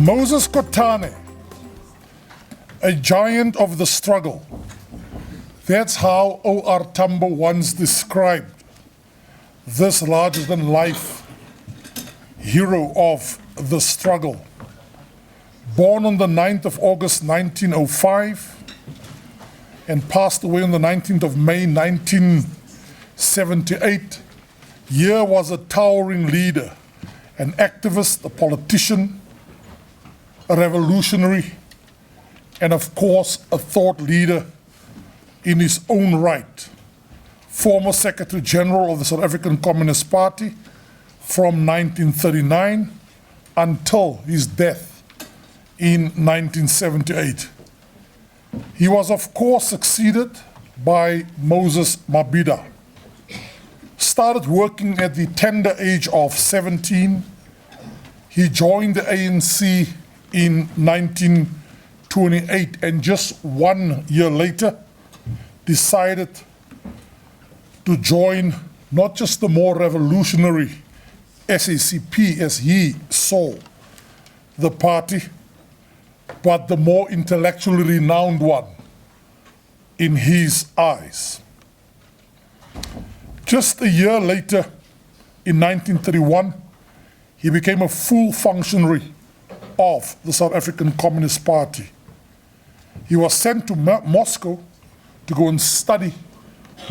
Moses Kotane, a giant of the struggle. That's how O.R. Tambo once described this larger-than-life hero of the struggle. Born on the 9th of August 1905 and passed away on the 19th of May 1978, here was a towering leader, an activist, a politician, a revolutionary, and of course a thought leader in his own right. Former Secretary General of the South African Communist Party from 1939 until his death in 1978. He was of course succeeded by Moses Mabhida. Started working at the tender age of 17. He joined the ANC in 1928 and just 1 year later decided to join not just the more revolutionary SACP as he saw the party, but the more intellectually renowned one in his eyes. Just a year later, in 1931, he became a full functionary of the South African Communist Party. He was sent to Moscow to go and study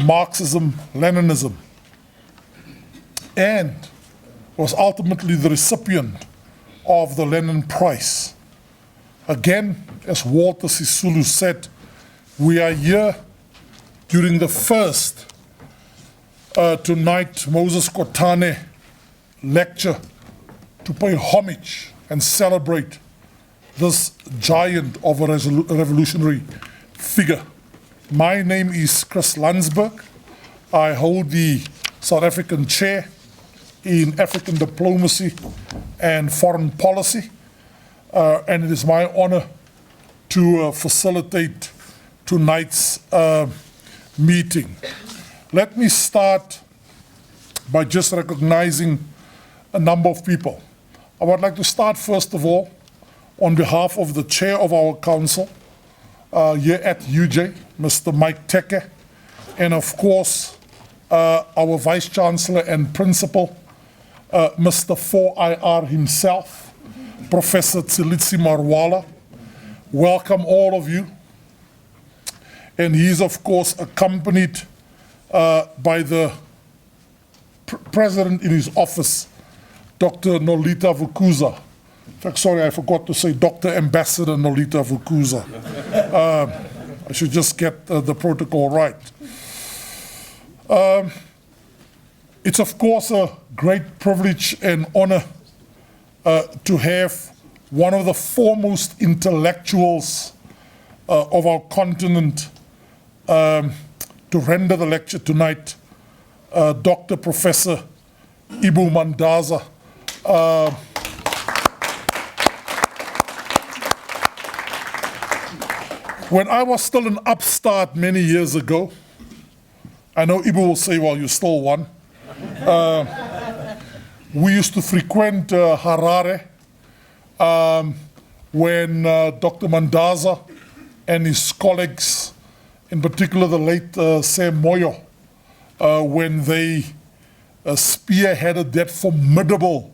Marxism, Leninism, and was ultimately the recipient of the Lenin Prize. Again, as Walter Sisulu said, we are here during the first tonight Moses Kotane lecture to pay homage and celebrate this giant of a revolutionary figure. My name is Chris Landsberg. I hold the South African chair in African diplomacy and foreign policy, and it is my honor to facilitate tonight's meeting. Let me start by just recognizing a number of people. I would like to start first of all on behalf of the chair of our council here at UJ, Mr. Mike Teke, and of course our Vice Chancellor and Principal, Mr. 4IR himself, Professor Tsilitsi Marwala. Welcome all of you. And he is of course accompanied by the President in his office, Dr. Nolita Vukuza. In fact, sorry, I forgot to say Dr. Ambassador Nolita Vukuza. I should just get the protocol right. It's of course a great privilege and honor to have one of the foremost intellectuals of our continent to render the lecture tonight, Dr. Professor Ibbo Mandaza. When I was still an upstart many years ago, I know Ibbo will say, well, you're still one. We used to frequent Harare when Dr. Mandaza and his colleagues, in particular the late Sam Moyo, when they spearheaded that formidable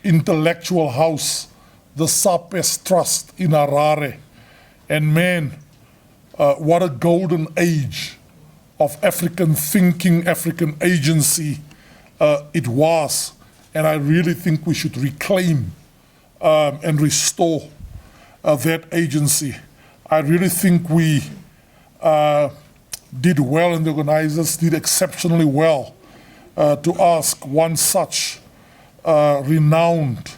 intellectual house, the SAPES Trust in Harare. And man, what a golden age of African thinking, African agency it was. And I really think we should reclaim and restore that agency. I really think we did well, and the organizers did exceptionally well to ask one such renowned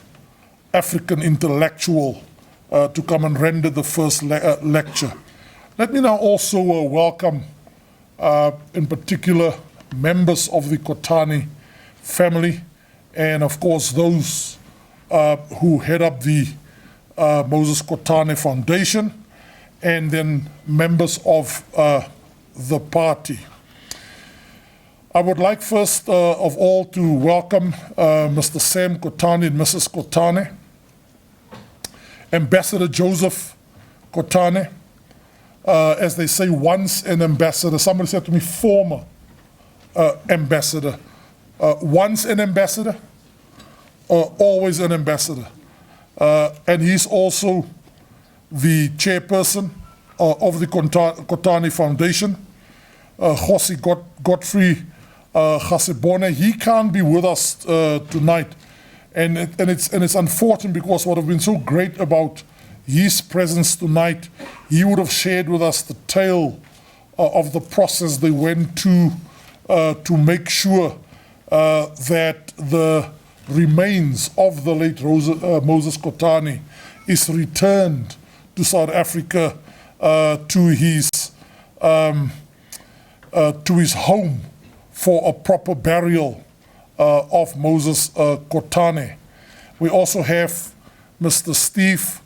African intellectual to come and render the first lecture. Let me now also welcome, in particular, members of the Kotane family, and of course those who head up the Moses Kotane Foundation, and then members of the party. I would like first of all to welcome Mr. Sam Kotane and Mrs. Kotane, Ambassador Joseph Kotane, as they say, once an ambassador. Somebody said to me, former ambassador. Once an ambassador, always an ambassador. And he's also the chairperson of the Kotane Foundation. Jose Godfrey Gasebone, he can't be with us tonight. And it's unfortunate, because what have been so great about his presence tonight, he would have shared with us the tale of the process they went to make sure that the remains of the late Moses Kotane is returned to South Africa, to his home for a proper burial of Moses Kotane. We also have Mr. Steve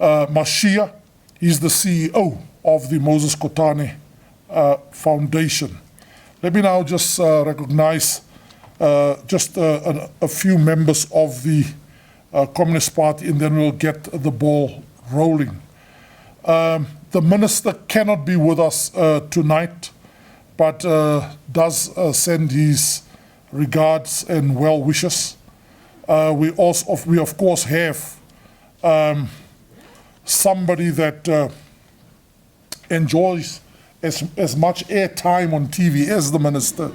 Mashia. He's the CEO of the Moses Kotane Foundation. Let me now just recognize just a few members of the Communist Party, and then we'll get the ball rolling. The minister cannot be with us tonight, but does send his regards and well wishes. We of course have somebody that enjoys as much airtime on TV as the minister,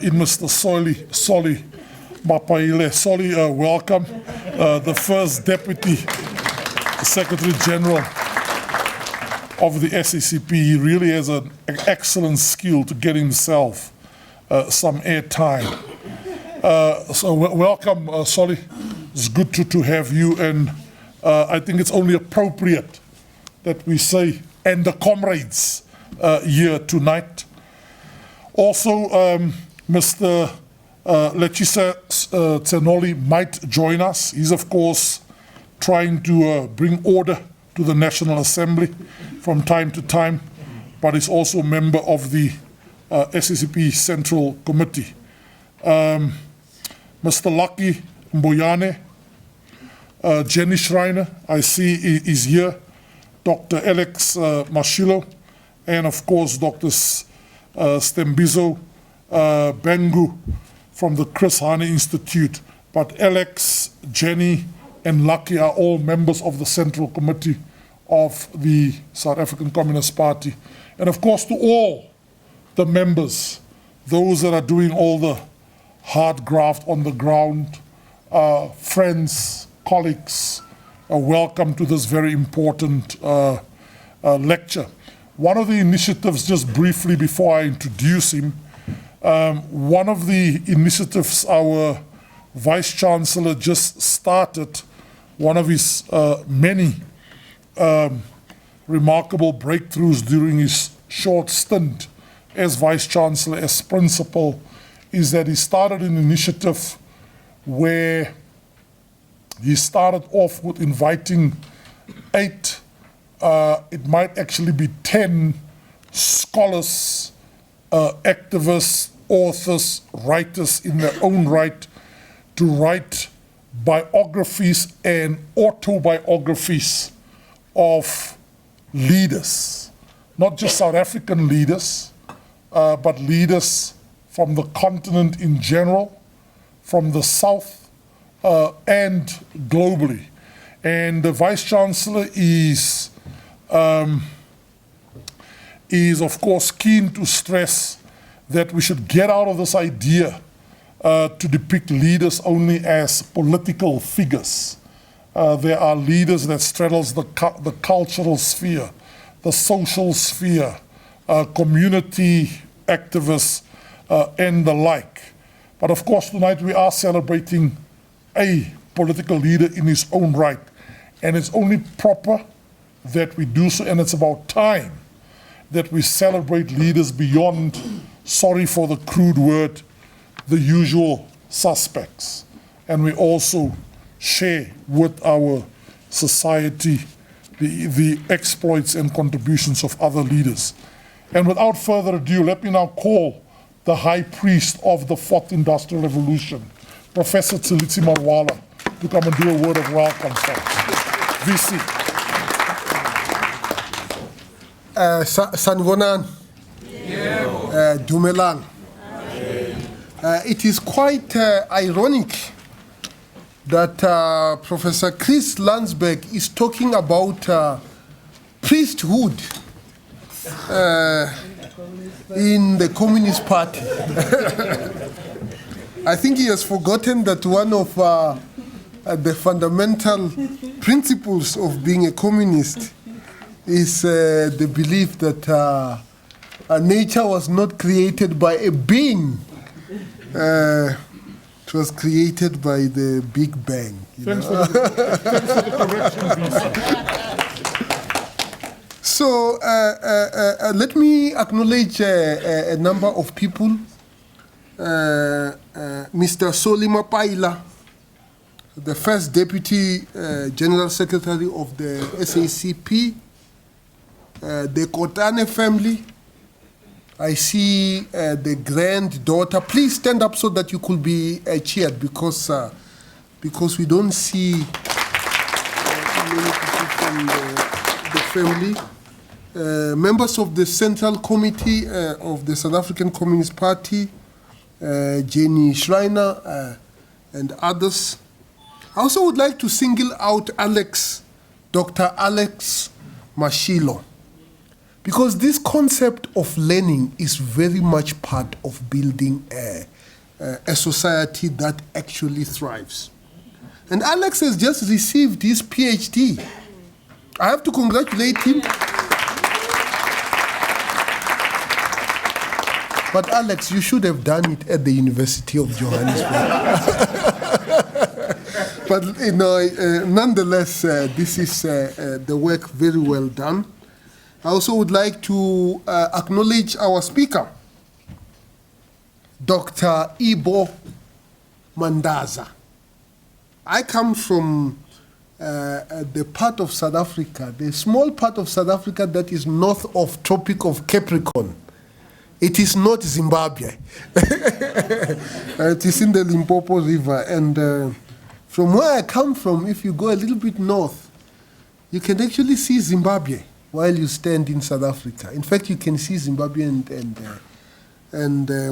in Mr. Solly Mapaile. Solly, welcome, the first Deputy Secretary General of the SACP. He really has an excellent skill to get himself some airtime. So welcome, Solly. It's good to have you, and I think it's only appropriate that we say, and the comrades here tonight. Also, Mr. Lechisa Tsenoli might join us. He's, of course, trying to bring order to the National Assembly from time to time, but is also a member of the SACP Central Committee. Mr. Lucky Mboyane, Jenny Schreiner, I see is here, Dr. Alex Mashilo, and of course Dr. Stembizo Bengu from the Chris Hani Institute. But Alex, Jenny, and Lucky are all members of the Central Committee of the South African Communist Party. And of course to all the members, those that are doing all the hard graft on the ground, friends, colleagues, welcome to this very important lecture. One of the initiatives, just briefly before I introduce him, one of the initiatives our Vice Chancellor just started, one of his many remarkable breakthroughs during his short stint as Vice Chancellor, as principal, is that he started an initiative where he started off with inviting 8, it might actually be 10 scholars, activists, authors, writers in their own right to write biographies and autobiographies of leaders, not just South African leaders, but leaders from the continent in general, from the South, and globally. And the Vice Chancellor is of course keen to stress that we should get out of this idea to depict leaders only as political figures. There are leaders that straddles the cultural sphere, the social sphere, community activists, and the like. But of course tonight we are celebrating a political leader in his own right, and it's only proper that we do so, and it's about time that we celebrate leaders beyond, sorry for the crude word, the usual suspects. And we also share with our society the exploits and contributions of other leaders. And without further ado, let me now call the High Priest of the 4th Industrial Revolution, Professor Tsilitsi Marwala, to come and do a word of welcome, folks. VC. Sanvonan. Dumelang. It is quite ironic that Professor Chris Landsberg is talking about priesthood in the Communist Party. I think he has forgotten that one of the fundamental principles of being a communist is the belief that nature was not created by a being. It was created by the Big Bang. Thanks for the correction, VC. So let me acknowledge a number of people. Mr. Solima Paila, the first Deputy General Secretary of the SACP, the Kotane family. I see the granddaughter. Please stand up so that you could be cheered, because we don't see many people from the family. Members of the Central Committee of the South African Communist Party, Jenny Schreiner and others. I also would like to single out Dr. Alex Mashilo, because this concept of learning is very much part of building a society that actually thrives. And Alex has just received his PhD. I have to congratulate him. But Alex, you should have done it at the University of Johannesburg. But nonetheless, this is the work very well done. I also would like to acknowledge our speaker, Dr. Ibbo Mandaza. I come from the part of South Africa, the small part of South Africa that is north of Tropic of Capricorn. It is not Zimbabwe. It is in the Limpopo River. And from where I come from, if you go a little bit north, you can actually see Zimbabwe while you stand in South Africa. In fact, you can see Zimbabwe and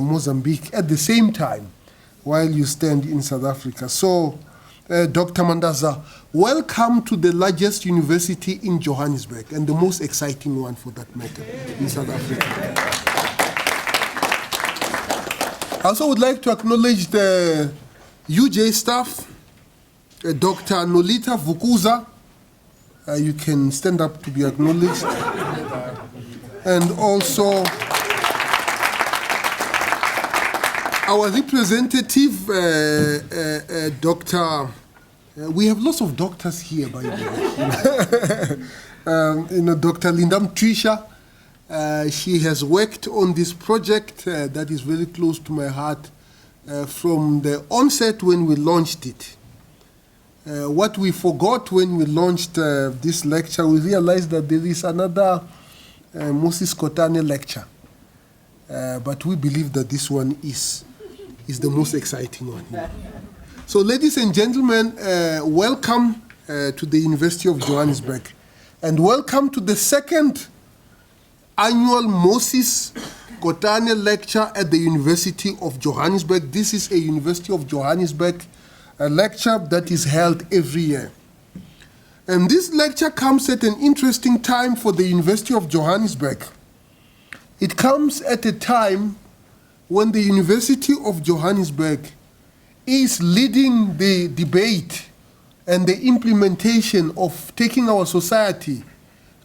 Mozambique at the same time while you stand in South Africa. So, Dr. Mandaza, welcome to the largest university in Johannesburg, and the most exciting one for that matter in South Africa. I also would like to acknowledge the UJ staff, Dr. Nolita Vukuza. You can stand up to be acknowledged. And also our representative, Dr. We have lots of doctors here, by the way. Dr. Lindam Trisha. She has worked on this project that is very close to my heart from the onset when we launched it. What we forgot when we launched this lecture, we realized that there is another Moses Kotane lecture. But we believe that this one is the most exciting one. So ladies and gentlemen, welcome to the University of Johannesburg. And welcome to the second annual Moses Kotane lecture at the University of Johannesburg. This is a University of Johannesburg lecture that is held every year. And this lecture comes at an interesting time for the University of Johannesburg. It comes at a time when the University of Johannesburg is leading the debate and the implementation of taking our society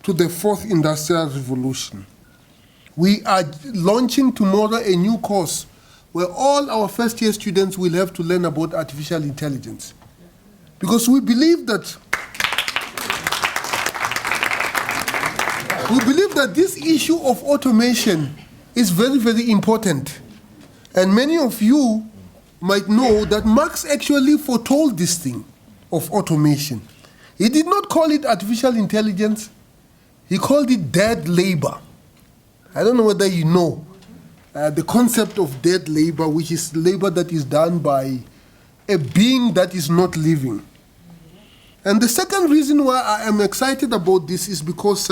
to the fourth industrial revolution. We are launching tomorrow a new course where all our first year students will have to learn about artificial intelligence. Because we believe that this issue of automation is very, very important. And many of you might know that Marx actually foretold this thing of automation. He did not call it artificial intelligence. He called it dead labor. I don't know whether you know the concept of dead labor, which is labor that is done by a being that is not living. And the second reason why I am excited about this is because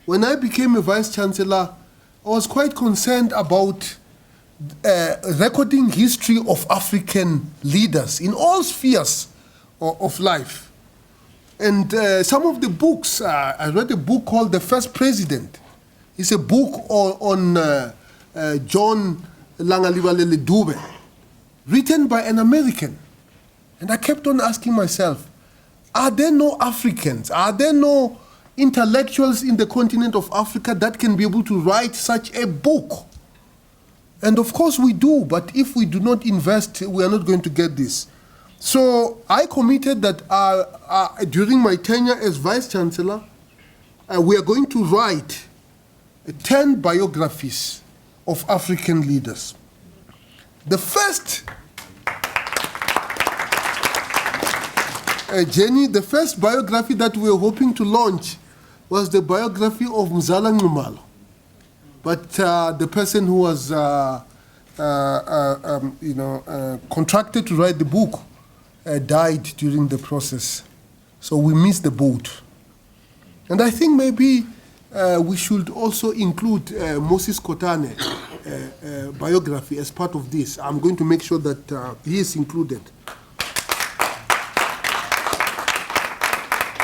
when I became a vice chancellor, I was quite concerned about recording history of African leaders in all spheres of life. And some of the books, I read a book called The First President. It's a book on John Langalibalele Dube, written by an American. And I kept on asking myself, are there no Africans, are there no intellectuals in the continent of Africa that can be able to write such a book? And of course we do, but if we do not invest, we are not going to get this. So I committed that during my tenure as Vice Chancellor, we are going to write 10 biographies of African leaders. The first, Jenny, the first biography that we were hoping to launch was the biography of Mzala Nxumalo. But the person who was contracted to write the book died during the process. So we missed the boat. And I think maybe we should also include Moses Kotane biography as part of this. I'm going to make sure that he is included.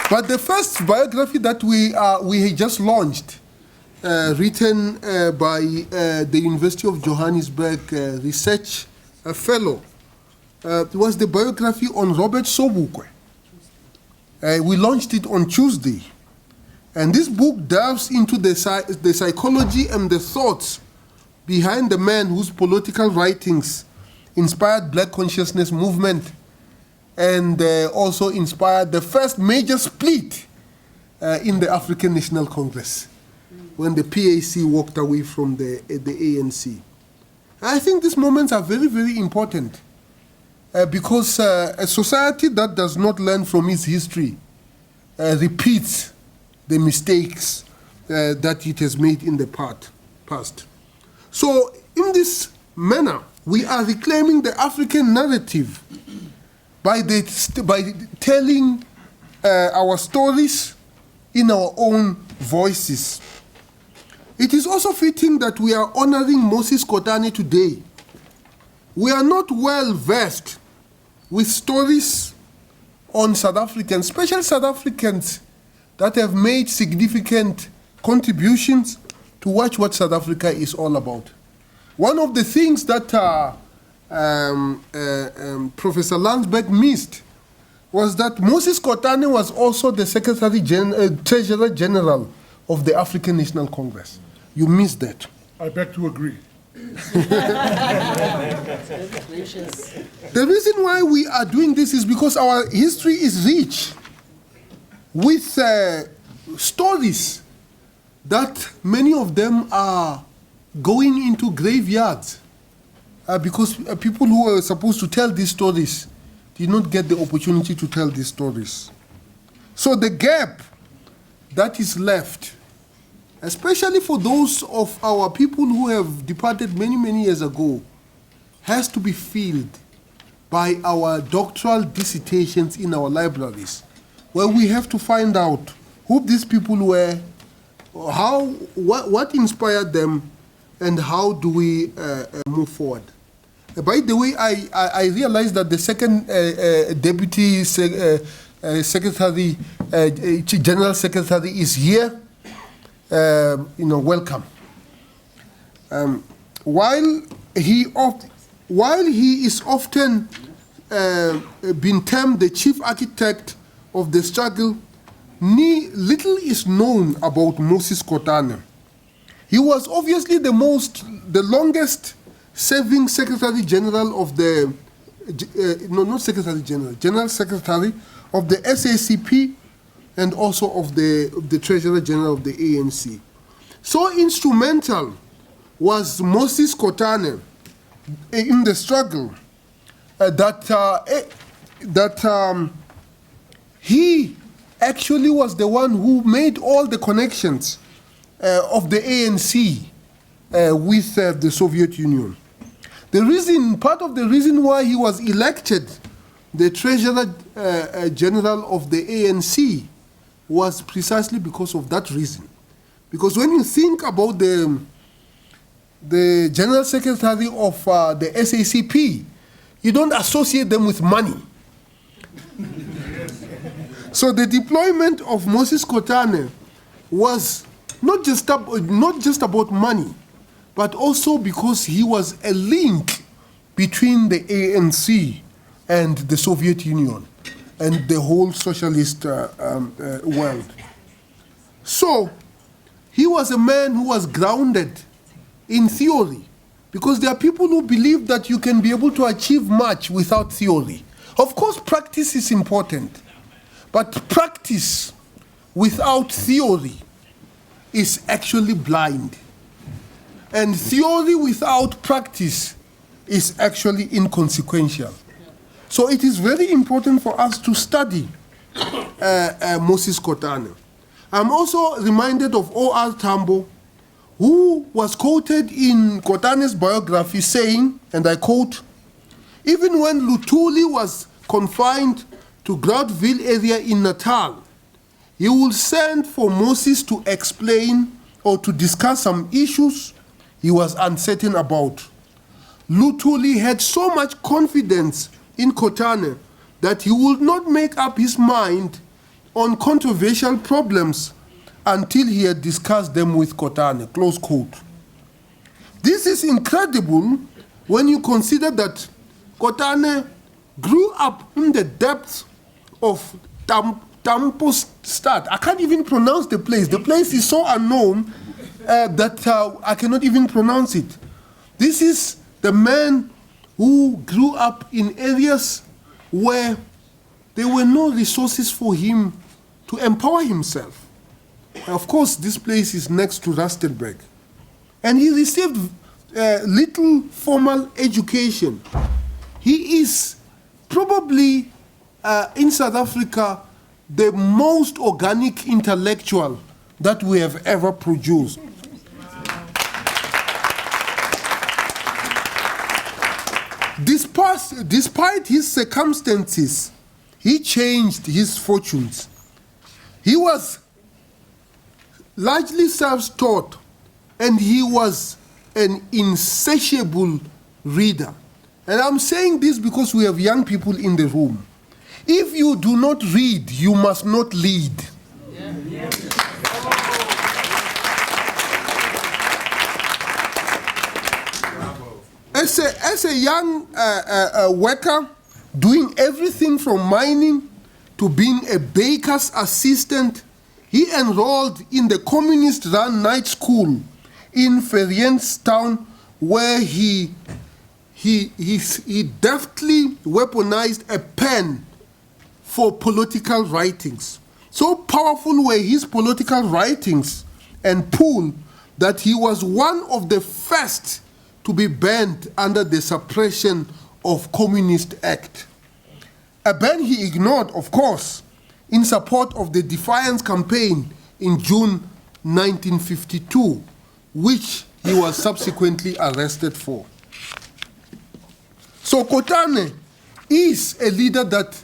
But the first biography that we just launched, written by the University of Johannesburg research fellow, was the biography on Robert Sobukwe. We launched it on Tuesday. And this book delves into the psychology and the thoughts behind the man whose political writings inspired Black consciousness movement and also inspired the first major split in the African National Congress when the PAC walked away from the ANC. I think these moments are very, very important because a society that does not learn from its history repeats the mistakes that it has made in the past. So in this manner, we are reclaiming the African narrative by telling our stories in our own voices. It is also fitting that we are honoring Moses Kotane today. We are not well versed with stories on South Africans, special South Africans that have made significant contributions to what South Africa is all about. One of the things that Professor Landsberg missed was that Moses Kotane was also the Treasurer General of the African National Congress. You missed that. I beg to agree. The reason why we are doing this is because our history is rich with stories that many of them are going into graveyards because people who are supposed to tell these stories did not get the opportunity to tell these stories. So the gap that is left, especially for those of our people who have departed many, many years ago, has to be filled by our doctoral dissertations in our libraries, where we have to find out who these people were, what inspired them, and how do we move forward. By the way, I realized that the second Deputy Secretary, General Secretary is here. Welcome. While he is often been termed the chief architect of the struggle, little is known about Moses Kotane. He was obviously the longest serving Secretary General of the, General Secretary of the SACP and also of the Treasurer General of the ANC. So instrumental was Moses Kotane in the struggle that he actually was the one who made all the connections of the ANC with the Soviet Union. Part of the reason why he was elected the Treasurer General of the ANC was precisely because of that reason. Because when you think about the General Secretary of the SACP, you don't associate them with money. So the deployment of Moses Kotane was not just about money, but also because he was a link between the ANC and the Soviet Union and the whole socialist world. So he was a man who was grounded in theory, because there are people who believe that you can be able to achieve much without theory. Of course, practice is important, but practice without theory is actually blind. And theory without practice is actually inconsequential. So it is very important for us to study Moses Kotane. I'm also reminded of O.R. Tambo, who was quoted in Kotane's biography saying, and I quote, "Even when Luthuli was confined to Groutville area in Natal, he would send for Moses to explain or to discuss some issues he was uncertain about. Luthuli had so much confidence in Kotane that he would not make up his mind on controversial problems until he had discussed them with Kotane," close quote. This is incredible when you consider that Kotane grew up in the depths of Tampostad. I can't even pronounce the place. The place is so unknown that I cannot even pronounce it. This is the man who grew up in areas where there were no resources for him to empower himself. Of course, this place is next to Rustenburg. And he received little formal education. He is probably, in South Africa, the most organic intellectual that we have ever produced. Despite his circumstances, he changed his fortunes. He was largely self-taught, and he was an insatiable reader. And I'm saying this because we have young people in the room. If you do not read, you must not lead. Yeah. As a young worker, doing everything from mining to being a baker's assistant, he enrolled in the communist-run night school in Vereenstown, where he deftly weaponized a pen for political writings. So powerful were his political writings and pull that he was one of the first to be banned under the Suppression of Communist Act. A ban he ignored, of course, in support of the Defiance campaign in June 1952, which he was subsequently arrested for. So Kotane is a leader that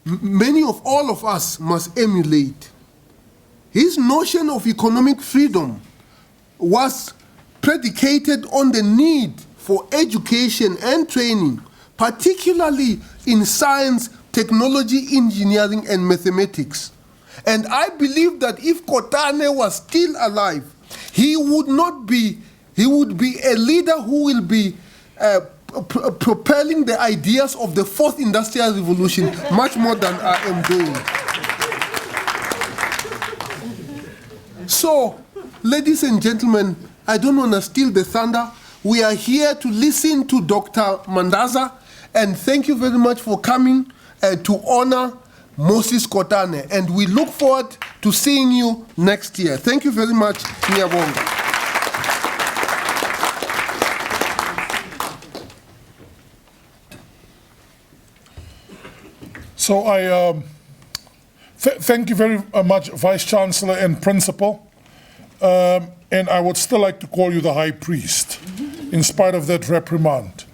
many of all of us must emulate. His notion of economic freedom was predicated on the need for education and training, particularly in science, technology, engineering, and mathematics. And I believe that if Kotane was still alive, he would be a leader who will be propelling the ideas of the fourth industrial revolution much more than I am doing. So, ladies and gentlemen, I don't want to steal the thunder. We are here to listen to Dr. Mandaza, and thank you very much for coming to honor Moses Kotane, and we look forward to seeing you next year. Thank you very much, Nyabonga. So I thank you very much, Vice Chancellor and Principal. And I would still like to call you the High Priest, in spite of that reprimand.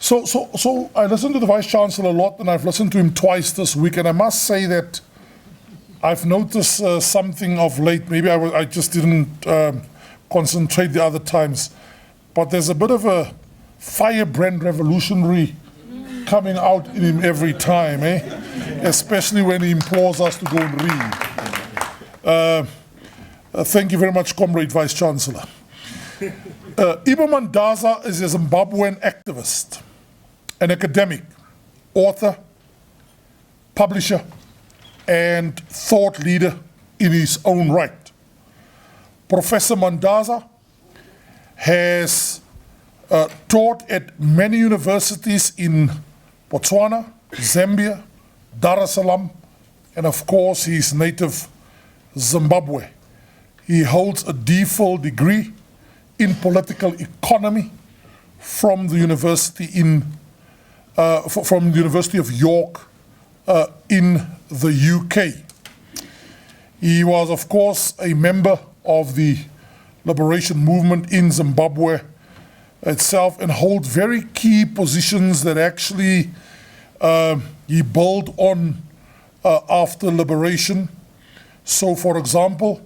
So I listened to the Vice Chancellor a lot, and I've listened to him twice this week, and I must say that I've noticed something of late. Maybe I just didn't concentrate the other times, but there's a bit of a firebrand revolutionary coming out in him every time, especially when he implores us to go and read. Thank you very much, Comrade Vice Chancellor. Ibbo Mandaza is a Zimbabwean activist, an academic, author, publisher, and thought leader in his own right. Professor Mandaza has taught at many universities in Botswana, Zambia, Dar es Salaam, and of course his native Zimbabwe. He holds a DPhil degree in political economy from the University of York in the UK. He was, of course, a member of the liberation movement in Zimbabwe itself and holds very key positions that actually he built on after liberation. So, for example,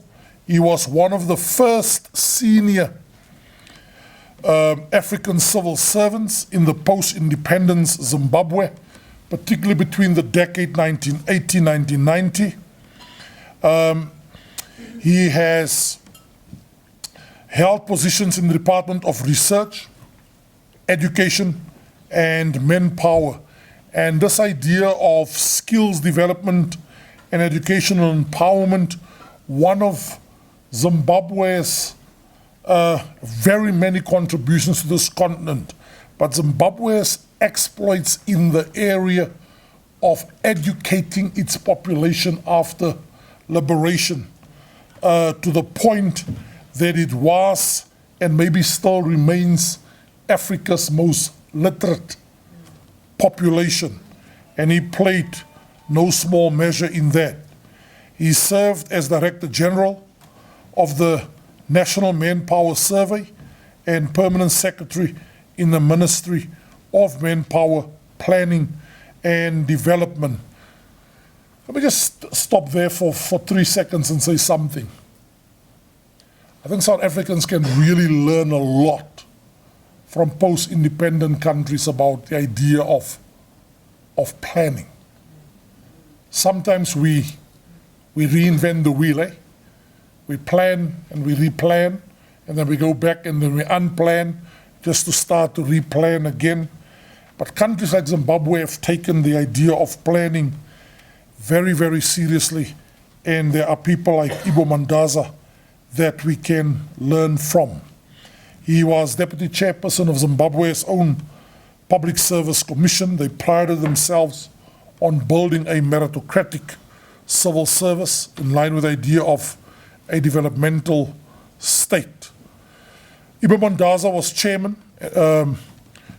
he was one of the first senior African civil servants in the post-independence Zimbabwe, particularly between the decade 1980-1990. He has held positions in the Department of Research, Education, and Manpower. And this idea of skills development and educational empowerment, one of Zimbabwe's very many contributions to this continent, but Zimbabwe's exploits in the area of educating its population after liberation to the point that it was and maybe still remains Africa's most literate population, and he played no small measure in that. He served as Director General of the National Manpower Survey and Permanent Secretary in the Ministry of Manpower Planning and Development. Let me just stop there for 3 seconds and say something. I think South Africans can really learn a lot from post-independent countries about the idea of planning. Sometimes we reinvent the wheel, We plan and we replan, and then we go back and then we unplan just to start to replan again. But countries like Zimbabwe have taken the idea of planning very, very seriously, and there are people like Ibbo Mandaza that we can learn from. He was Deputy Chairperson of Zimbabwe's own Public Service Commission. They prided themselves on building a meritocratic civil service in line with the idea of a developmental state. Ibbo Mandaza was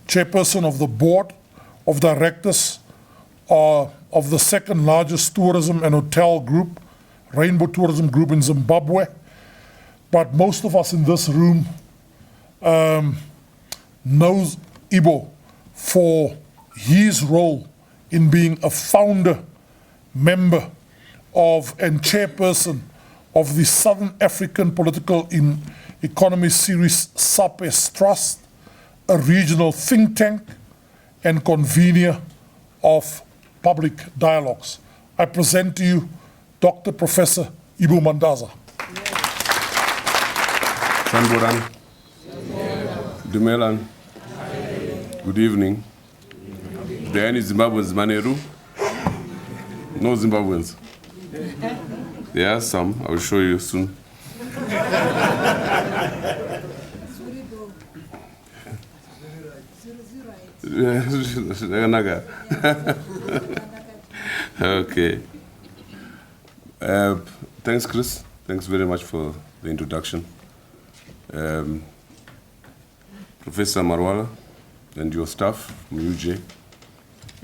chairperson of the board of directors of the second largest tourism and hotel group, Rainbow Tourism Group in Zimbabwe. But most of us in this room knows Ibbo for his role in being a founder, member of and chairperson of the Southern African Political Economy Series SAPES Trust, a regional think tank and convener of public dialogues. I present to you Dr. Professor Ibbo Mandaza. Sanboran. Dumelan. Good evening. Are there any Zimbabweans, Maneru? No Zimbabweans. There are some. I will show you soon. Okay. Thanks, Chris. Thanks very much for the introduction. Professor Marwala and your staff from UJ.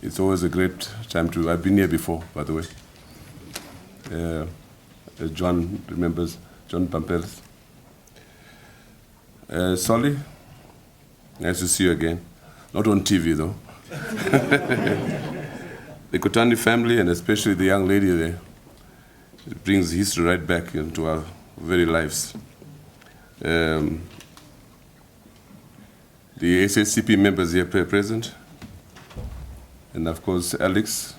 It's always a great time to, I've been here before, by the way. John remembers, John Pamperes. Solly, nice to see you again. Not on TV, though. The Kotane family, and especially the young lady there, it brings history right back into our very lives. The SACP members here present, and of course Alex,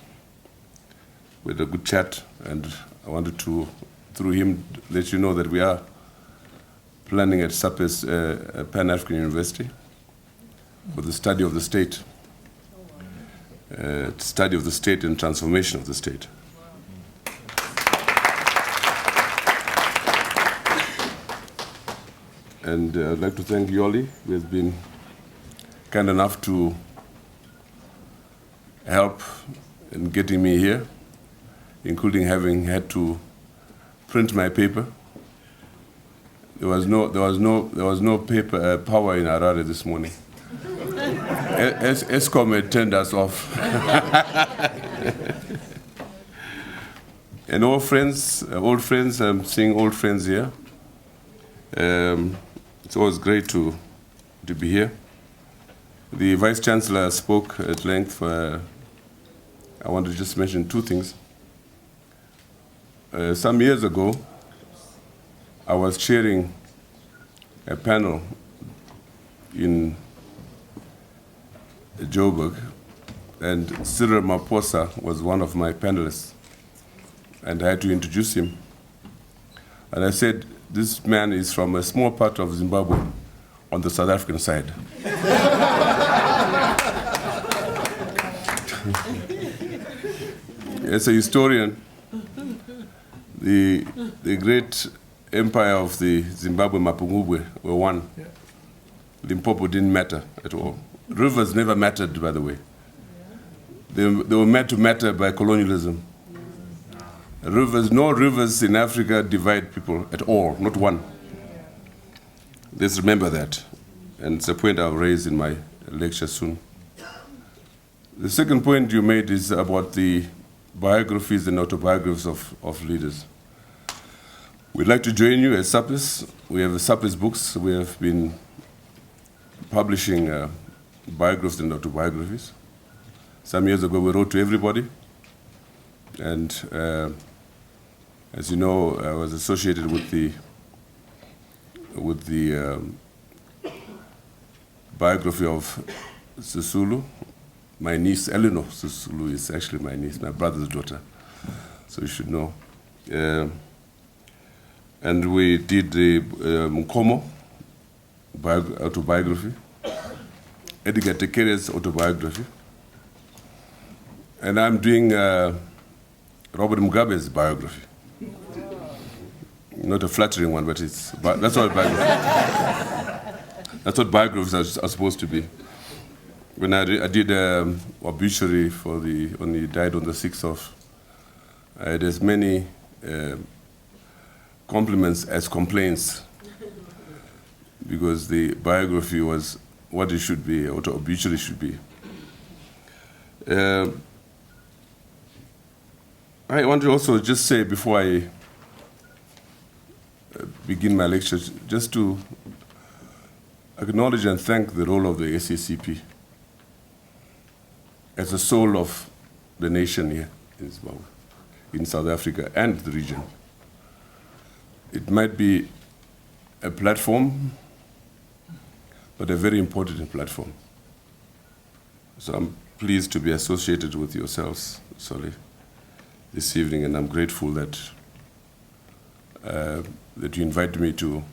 with a good chat, and I wanted to, through him, let you know that we are planning at SAPES Pan-African University for the study of the state, study of the state and transformation of the state. And I'd like to thank Yoli, who has been kind enough to help in getting me here, including having had to print my paper. There was no paper power in Harare this morning. Eskom had turned us off. And old friends, I'm seeing old friends here. It's always great to be here. The Vice Chancellor spoke at length. I want to just mention two things. Some years ago, I was chairing a panel in Joburg, and Cyril Maposa was one of my panelists, and I had to introduce him. And I said, this man is from a small part of Zimbabwe on the South African side. As a historian, the great empire of the Zimbabwe Mapungubwe were one. Yeah. Limpopo didn't matter at all. Rivers never mattered, by the way. They were meant to matter by colonialism. Rivers, no rivers in Africa divide people at all, not one. Let's remember that. And it's a point I'll raise in my lecture soon. The second point you made is about the biographies and autobiographies of leaders. We'd like to join you at SAPES. We have SAPES books. We have been publishing biographies and autobiographies. Some years ago, we wrote to everybody. And as you know, I was associated with the biography of Sisulu. My niece, Eleanor Sisulu, is actually my niece, my brother's daughter. So you should know. And we did the Mkomo autobiography, Edgar Tekere's autobiography. And I'm doing Robert Mugabe's biography. Not a flattering one, but that's what that's what biographies are supposed to be. When I did obituary when he died on the 6th of, I had as many compliments as complaints, because the biography was what it should be, what obituary should be. I want to also just say, before I begin my lecture, just to acknowledge and thank the role of the SACP as the soul of the nation here in Zimbabwe, in South Africa and the region. It might be a platform, but a very important platform. So I'm pleased to be associated with yourselves, Solly, this evening, and I'm grateful that that you invited me to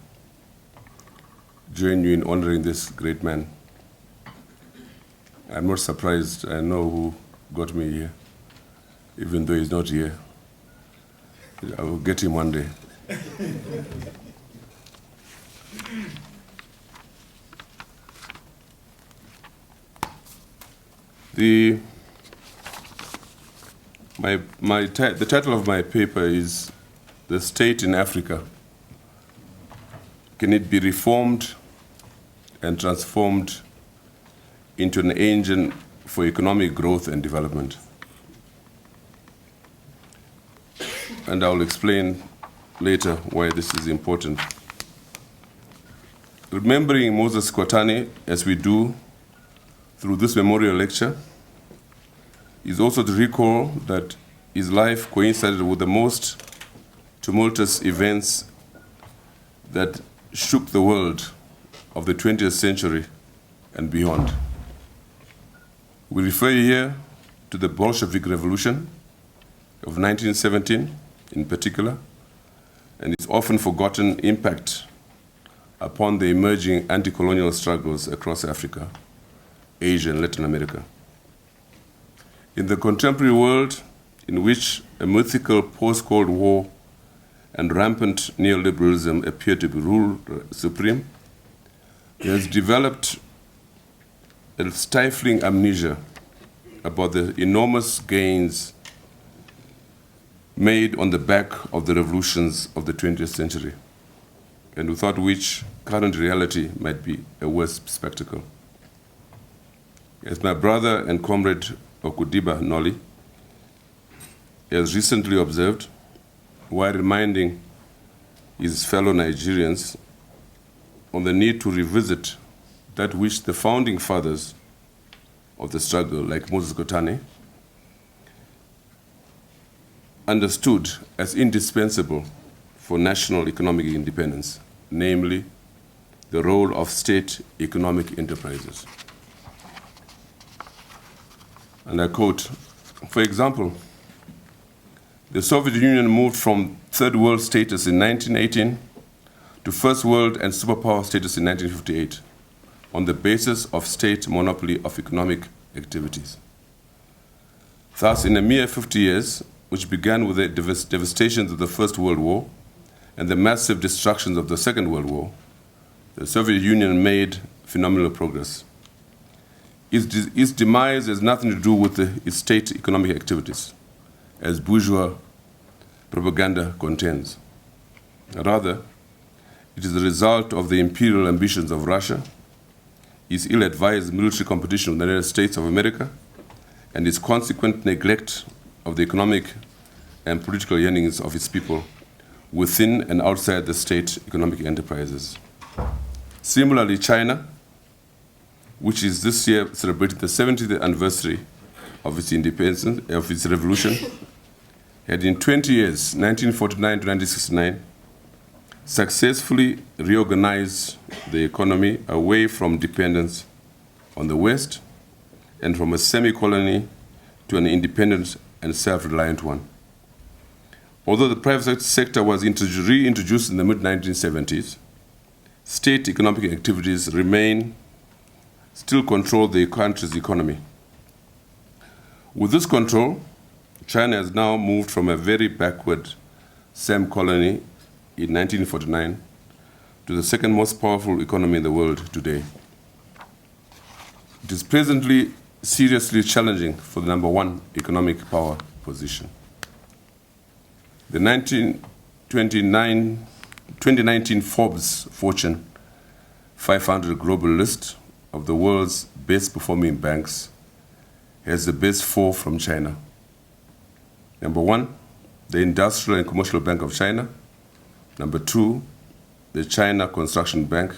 join you in honoring this great man. I'm not surprised. I know who got me here, even though he's not here. I will get him one day. The title of my paper is "The State in Africa. Can it be reformed and transformed into an engine for economic growth and development?" And I'll explain later why this is important. Remembering Moses Kotane, as we do through this memorial lecture is also to recall that his life coincided with the most tumultuous events that shook the world of the 20th century and beyond. We refer here to the Bolshevik Revolution of 1917 in particular, and its often forgotten impact upon the emerging anti-colonial struggles across Africa, Asia, and Latin America. In the contemporary world, in which a mythical post-Cold War and rampant neoliberalism appear to be rule supreme, there has developed a stifling amnesia about the enormous gains made on the back of the revolutions of the 20th century, and without which current reality might be a worse spectacle. As my brother and comrade Okudiba Noli has recently observed, while reminding his fellow Nigerians on the need to revisit that which the founding fathers of the struggle, like Moses Kotane, understood as indispensable for national economic independence, namely the role of state economic enterprises. And I quote, for example, the Soviet Union moved from third world status in 1918 to first world and superpower status in 1958 on the basis of state monopoly of economic activities. Thus, in a mere 50 years, which began with the devastations of the First World War and the massive destructions of the Second World War, the Soviet Union made phenomenal progress. Its demise has nothing to do with its state economic activities, as bourgeois propaganda contends. Rather, it is the result of the imperial ambitions of Russia, its ill-advised military competition with the United States of America, and its consequent neglect of the economic and political yearnings of its people within and outside the state economic enterprises. Similarly, China, which is this year celebrating the 70th anniversary of its independence, of its revolution, had in 20 years, 1949 to 1969, successfully reorganized the economy away from dependence on the West and from a semi-colony to an independent and self-reliant one. Although the private sector was reintroduced in the mid-1970s, state economic activities still control the country's economy. With this control, China has now moved from a very backward semi-colony in 1949 to the second most powerful economy in the world today. It is presently seriously challenging for the number one economic power position. The 2019 Forbes Fortune 500 global list of the world's best performing banks has the best four from China. Number one, the Industrial and Commercial Bank of China. Number two, the China Construction Bank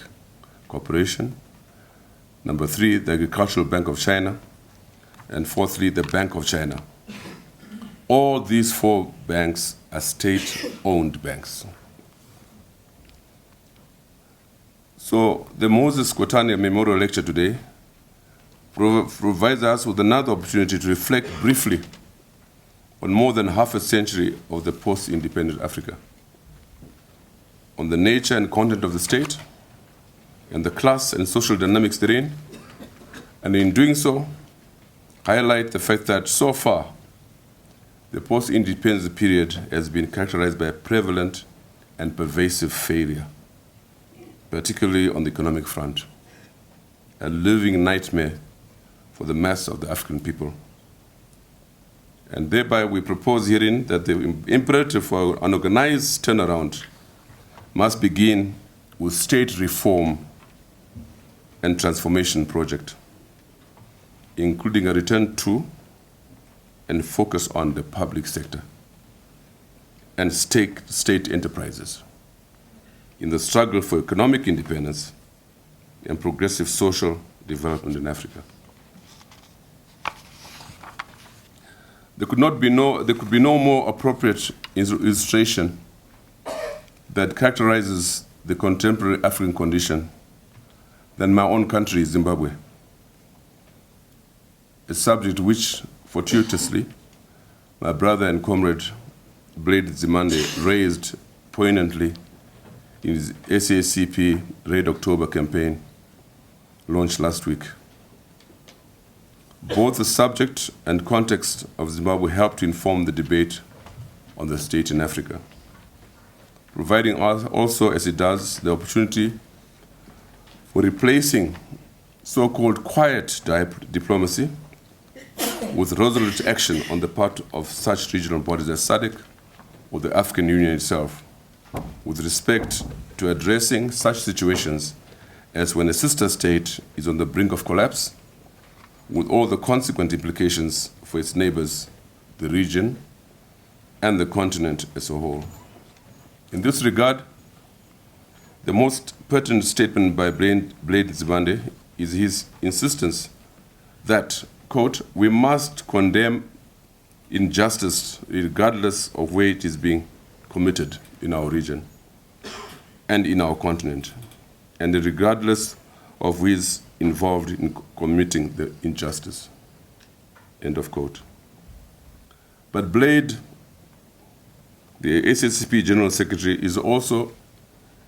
Corporation. Number three, the Agricultural Bank of China. And fourthly, the Bank of China. All these four banks are state-owned banks. So the Moses Kotane Memorial Lecture today provides us with another opportunity to reflect briefly on more than half a century of the post-independent Africa, on the nature and content of the state, and the class and social dynamics therein, and in doing so, highlight the fact that so far, the post-independence period has been characterized by a prevalent and pervasive failure, particularly on the economic front, a living nightmare for the mass of the African people. And thereby we propose herein that the imperative for an organized turnaround must begin with state reform and transformation project, including a return to and focus on the public sector and state enterprises in the struggle for economic independence and progressive social development in Africa. there could be no more appropriate illustration that characterizes the contemporary African condition than my own country, Zimbabwe, a subject which, fortuitously, my brother and comrade Blade Nzimande raised poignantly in his SACP Red October campaign launched last week. Both the subject and context of Zimbabwe helped to inform the debate on the state in Africa, providing us also, as it does, the opportunity for replacing so-called quiet diplomacy with resolute action on the part of such regional bodies as SADC or the African Union itself, with respect to addressing such situations as when a sister state is on the brink of collapse, with all the consequent implications for its neighbors, the region, and the continent as a whole. In this regard, the most pertinent statement by Blade Nzimande is his insistence that, quote, we must condemn injustice regardless of where it is being committed in our region and in our continent, and regardless of who is involved in committing the injustice, end of quote. But Blade, the SACP General Secretary, is also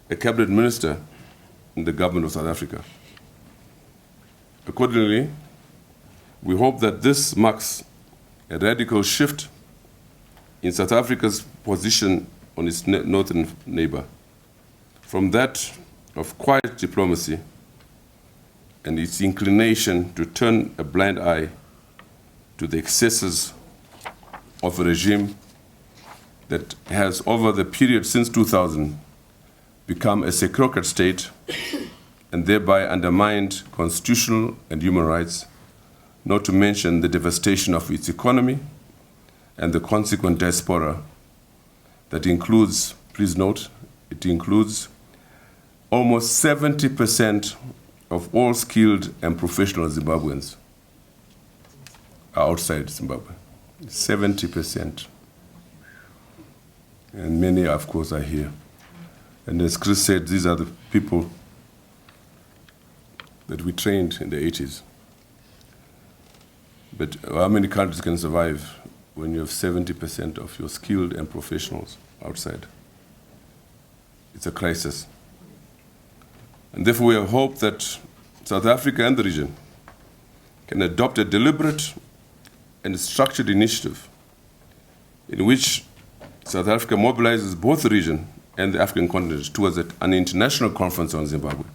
a cabinet minister in the government of South Africa. Accordingly, we hope that this marks a radical shift in South Africa's position on its northern neighbor, from that of quiet diplomacy and its inclination to turn a blind eye to the excesses of a regime that has, over the period since 2000, become a secrocrat state and thereby undermined constitutional and human rights, not to mention the devastation of its economy and the consequent diaspora that includes, please note, it includes almost 70% of all skilled and professional Zimbabweans are outside Zimbabwe. 70%. And many, of course, are here. And as Chris said, these are the people that we trained in the 80s. But how many countries can survive when you have 70% of your skilled and professionals outside? It's a crisis. And therefore we have hope that South Africa and the region can adopt a deliberate and structured initiative in which South Africa mobilizes both the region and the African continent towards an international conference on Zimbabwe,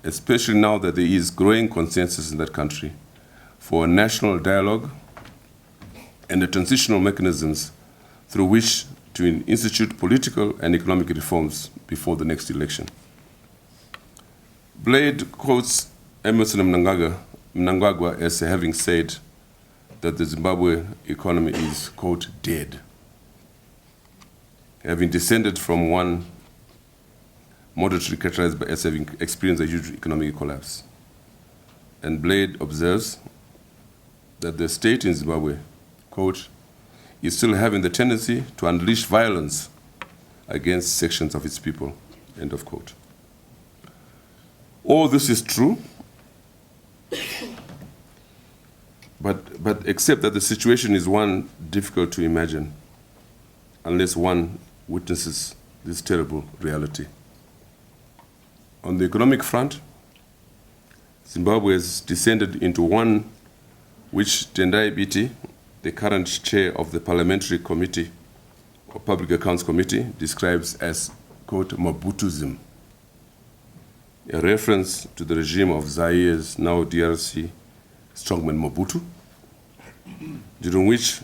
especially now that there is growing consensus in that country for a national dialogue and the transitional mechanisms through which to institute political and economic reforms before the next election. Blade quotes Emerson Mnangagwa as having said that the Zimbabwe economy is, quote, dead, having descended from one moderately characterized as having experienced a huge economic collapse. And Blade observes that the state in Zimbabwe, quote, is still having the tendency to unleash violence against sections of its people, end of quote. All this is true, but except that the situation is one difficult to imagine unless one witnesses this terrible reality. On the economic front, Zimbabwe has descended into one which Tendai Biti, the current chair of the Parliamentary Committee or Public Accounts Committee, describes as, quote, Mobutusm, a reference to the regime of Zaire's now DRC strongman Mobutu, during which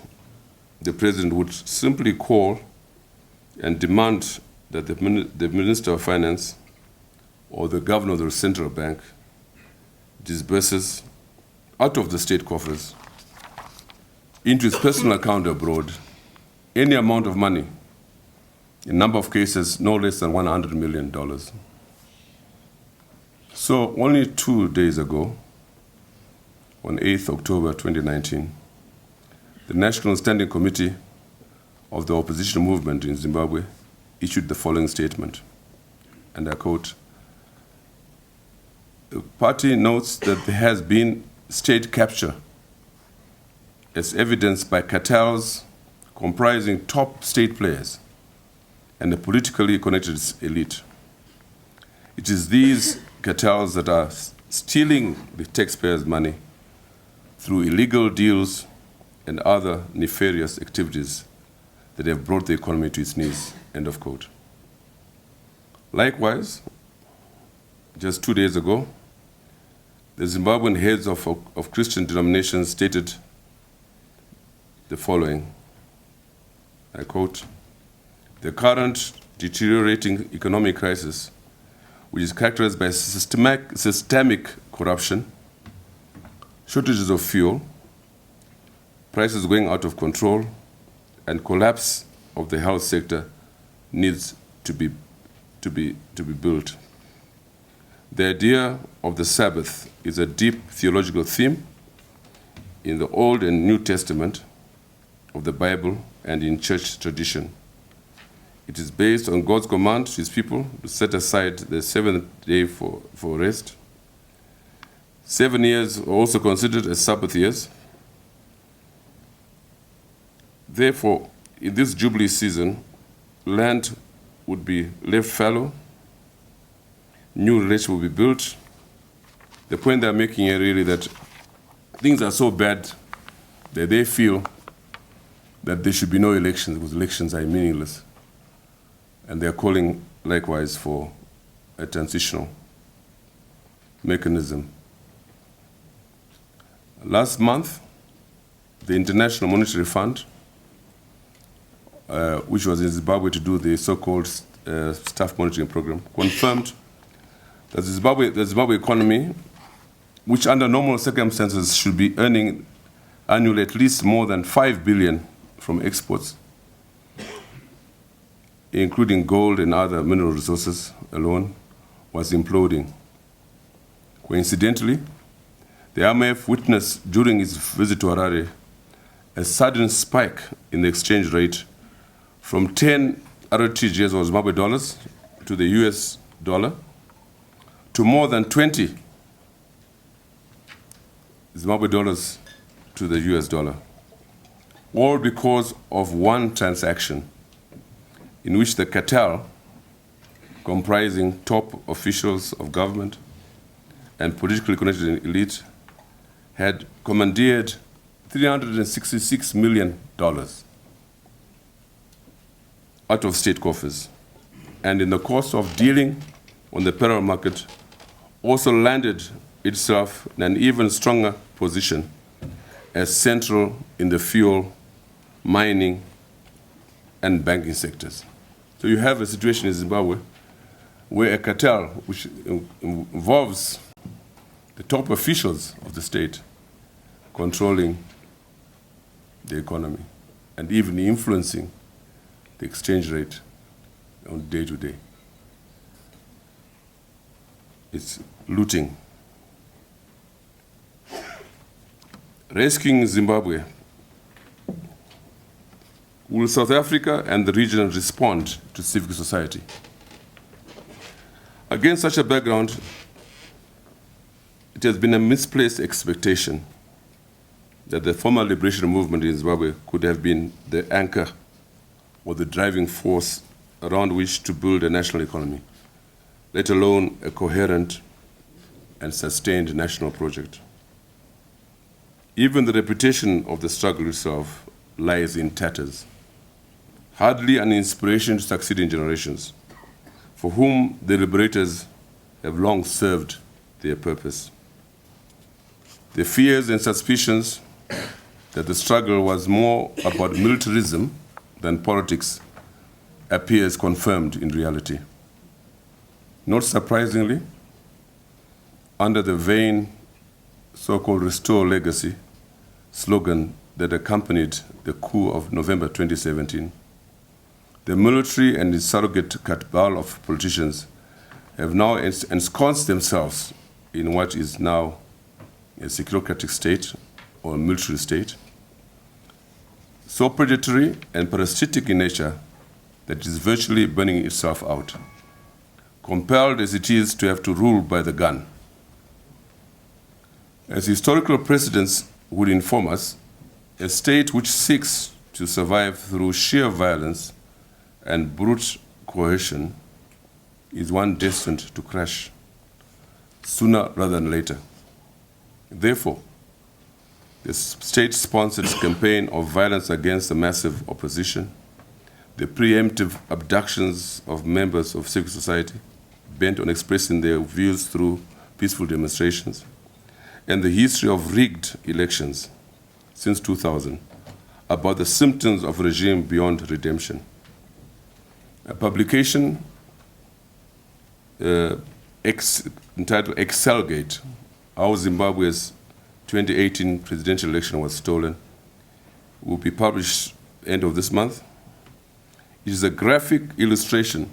the president would simply call and demand that the Minister of Finance or the governor of the central bank disburses out of the state coffers into his personal account abroad any amount of money, in a number of cases no less than $100 million. So only 2 days ago, on 8th October 2019, the National Standing Committee of the opposition movement in Zimbabwe issued the following statement, and I quote, "The party notes that there has been state capture as evidenced by cartels comprising top state players and a politically connected elite. It is these cartels that are stealing the taxpayers' money through illegal deals and other nefarious activities that have brought the economy to its knees," end of quote. Likewise, just 2 days ago, the Zimbabwean heads of Christian denominations stated the following, I quote, "The current deteriorating economic crisis, which is characterized by systemic corruption, shortages of fuel, prices going out of control, and collapse of the health sector, needs to be built. The idea of the Sabbath is a deep theological theme in the Old and New Testament of the Bible and in church tradition. It is based on God's command to his people to set aside the seventh day for rest. 7 years are also considered as Sabbath years. Therefore, in this Jubilee season, land would be left fallow, new relations will be built. The point they're making here really that things are so bad that they feel that there should be no elections because elections are meaningless. And they're calling likewise for a transitional mechanism. Last month, the International Monetary Fund, which was in Zimbabwe to do the so-called staff monitoring program, confirmed that the Zimbabwe economy, which under normal circumstances should be earning annually at least more than 5 billion from exports, including gold and other mineral resources alone, was imploding. Coincidentally, the IMF witnessed during its visit to Harare a sudden spike in the exchange rate from 10 RTGs or Zimbabwe dollars to the US dollar to more than 20 Zimbabwe dollars to the US dollar, all because of one transaction in which the cartel, comprising top officials of government and politically connected elite, had commandeered $366 million out of state coffers, and in the course of dealing on the parallel market, also landed itself in an even stronger position as central in the fuel, mining, and banking sectors. So you have a situation in Zimbabwe where a cartel, which involves the top officials of the state, controlling the economy and even influencing the exchange rate on day to day. It's looting. Rescuing Zimbabwe. Will South Africa and the region respond to civil society? Against such a background, it has been a misplaced expectation that the former liberation movement in Zimbabwe could have been the anchor or the driving force around which to build a national economy, let alone a coherent and sustained national project. Even the reputation of the struggle itself lies in tatters, hardly an inspiration to succeeding generations, for whom the liberators have long served their purpose. The fears and suspicions that the struggle was more about militarism than politics appears confirmed in reality. Not surprisingly, under the vain so-called Restore Legacy slogan that accompanied the coup of November 2017, the military and its surrogate cabal of politicians have now ensconced themselves in what is now a securocratic state or a military state, so predatory and parasitic in nature that it is virtually burning itself out, compelled as it is to have to rule by the gun. As historical precedents would inform us, a state which seeks to survive through sheer violence and brute coercion is one destined to crash sooner rather than later. Therefore, the state-sponsored campaign of violence against the massive opposition, the preemptive abductions of members of civil society bent on expressing their views through peaceful demonstrations, and the history of rigged elections since 2000 about the symptoms of a regime beyond redemption. A publication entitled Excelgate, How Zimbabwe's 2018 presidential election was stolen, will be published end of this month. It is a graphic illustration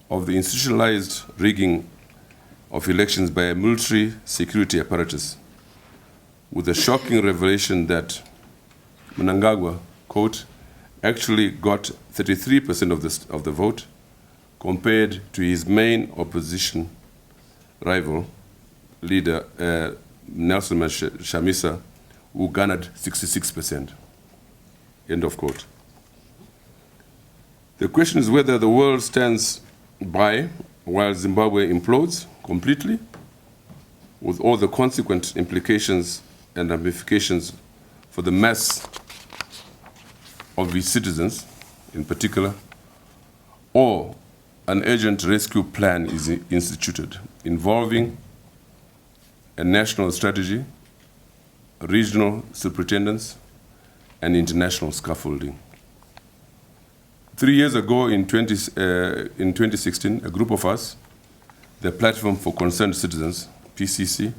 of the institutionalized rigging of elections by a military security apparatus, with the shocking revelation that Mnangagwa, quote, actually got 33% of the vote, compared to his main opposition rival, leader Nelson Chamisa, who garnered 66%, end of quote. The question is whether the world stands by while Zimbabwe implodes completely, with all the consequent implications and ramifications for the mass of its citizens in particular, or an urgent rescue plan is instituted involving a national strategy, regional superintendents, and international scaffolding. 3 years ago, in 2016, a group of us, the Platform for Concerned Citizens, PCC,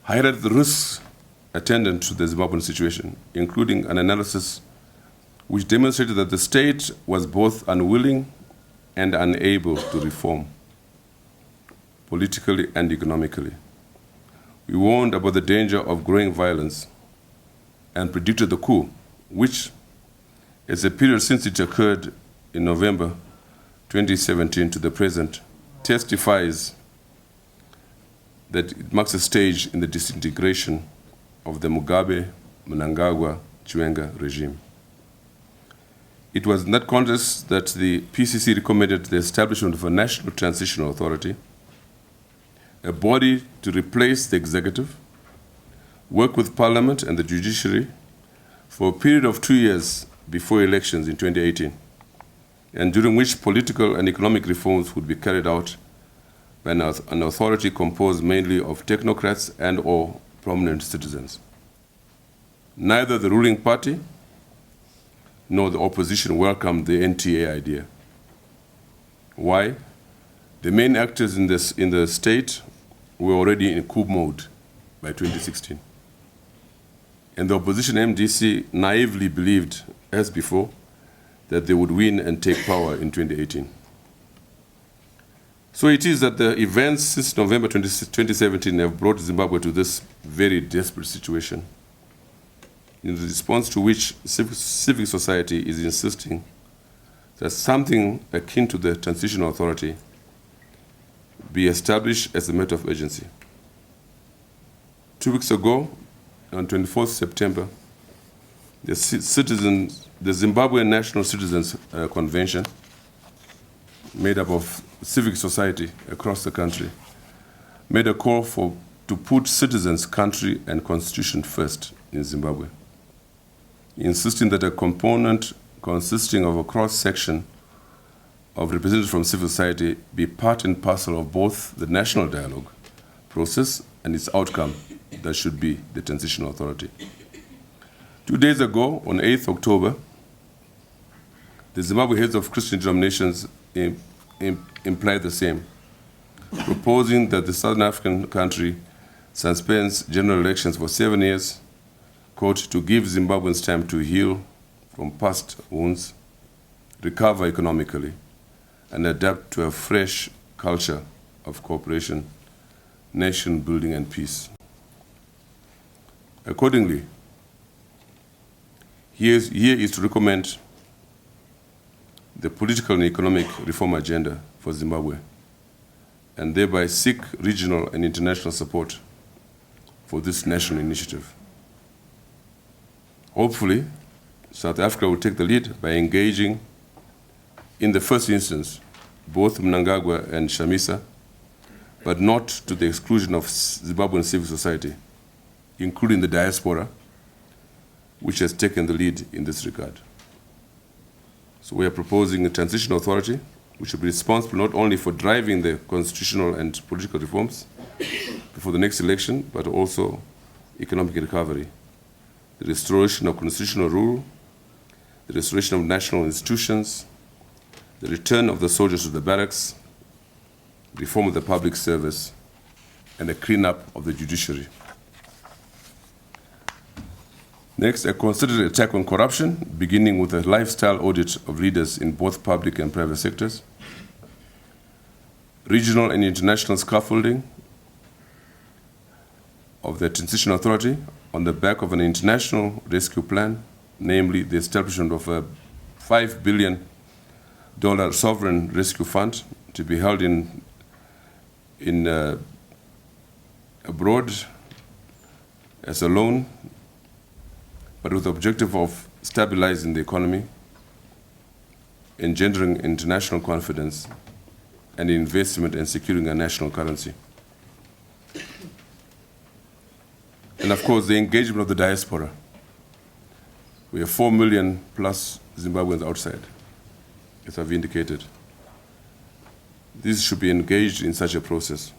highlighted the risks attendant to the Zimbabwean situation, including an analysis which demonstrated that the state was both unwilling and unable to reform, politically and economically. We warned about the danger of growing violence and predicted the coup, which, as the period since it occurred in November 2017 to the present, testifies that it marks a stage in the disintegration of the Mugabe, Mnangagwa, Chiwenga regime. It was in that context that the PCC recommended the establishment of a National Transitional Authority, a body to replace the executive, work with Parliament and the judiciary for a period of 2 years before elections in 2018, and during which political and economic reforms would be carried out by an authority composed mainly of technocrats and/or prominent citizens. Neither the ruling party nor the opposition welcomed the NTA idea. Why? The main actors in the state were already in coup mode by 2016. And the opposition MDC naively believed, as before, that they would win and take power in 2018. So it is that the events since November 2017 have brought Zimbabwe to this very desperate situation, in response to which civil society is insisting that something akin to the Transitional Authority be established as a matter of urgency. 2 weeks ago, on 24th September, the Zimbabwean National Citizens Convention, made up of civic society across the country, made a call to put citizens, country, and constitution first in Zimbabwe, insisting that a component consisting of a cross-section of representatives from civil society be part and parcel of both the national dialogue process and its outcome, that should be the Transitional Authority. 2 days ago, on 8th October, the Zimbabwe heads of Christian denominations implied the same, proposing that the Southern African country suspends general elections for 7 years, quote, to give Zimbabweans time to heal from past wounds, recover economically, and adapt to a fresh culture of cooperation, nation building, and peace. Accordingly, here is to recommend the political and economic reform agenda for Zimbabwe, and thereby seek regional and international support for this national initiative. Hopefully, South Africa will take the lead by engaging, in the first instance, both Mnangagwa and Shamisa, but not to the exclusion of Zimbabwean civil society, including the diaspora, which has taken the lead in this regard. So we are proposing a transitional authority, which will be responsible not only for driving the constitutional and political reforms before the next election, but also economic recovery, the restoration of constitutional rule, the restoration of national institutions, the return of the soldiers to the barracks, reform of the public service, and a cleanup of the judiciary. Next, a considered attack on corruption, beginning with a lifestyle audit of leaders in both public and private sectors, regional and international scaffolding of the Transition Authority on the back of an international rescue plan, namely the establishment of a $5 billion sovereign rescue fund to be held abroad as a loan, but with the objective of stabilizing the economy, engendering international confidence, and investment and securing a national currency. And of course, the engagement of the diaspora. We have 4 million plus Zimbabweans outside, as I've indicated. These should be engaged in such a process.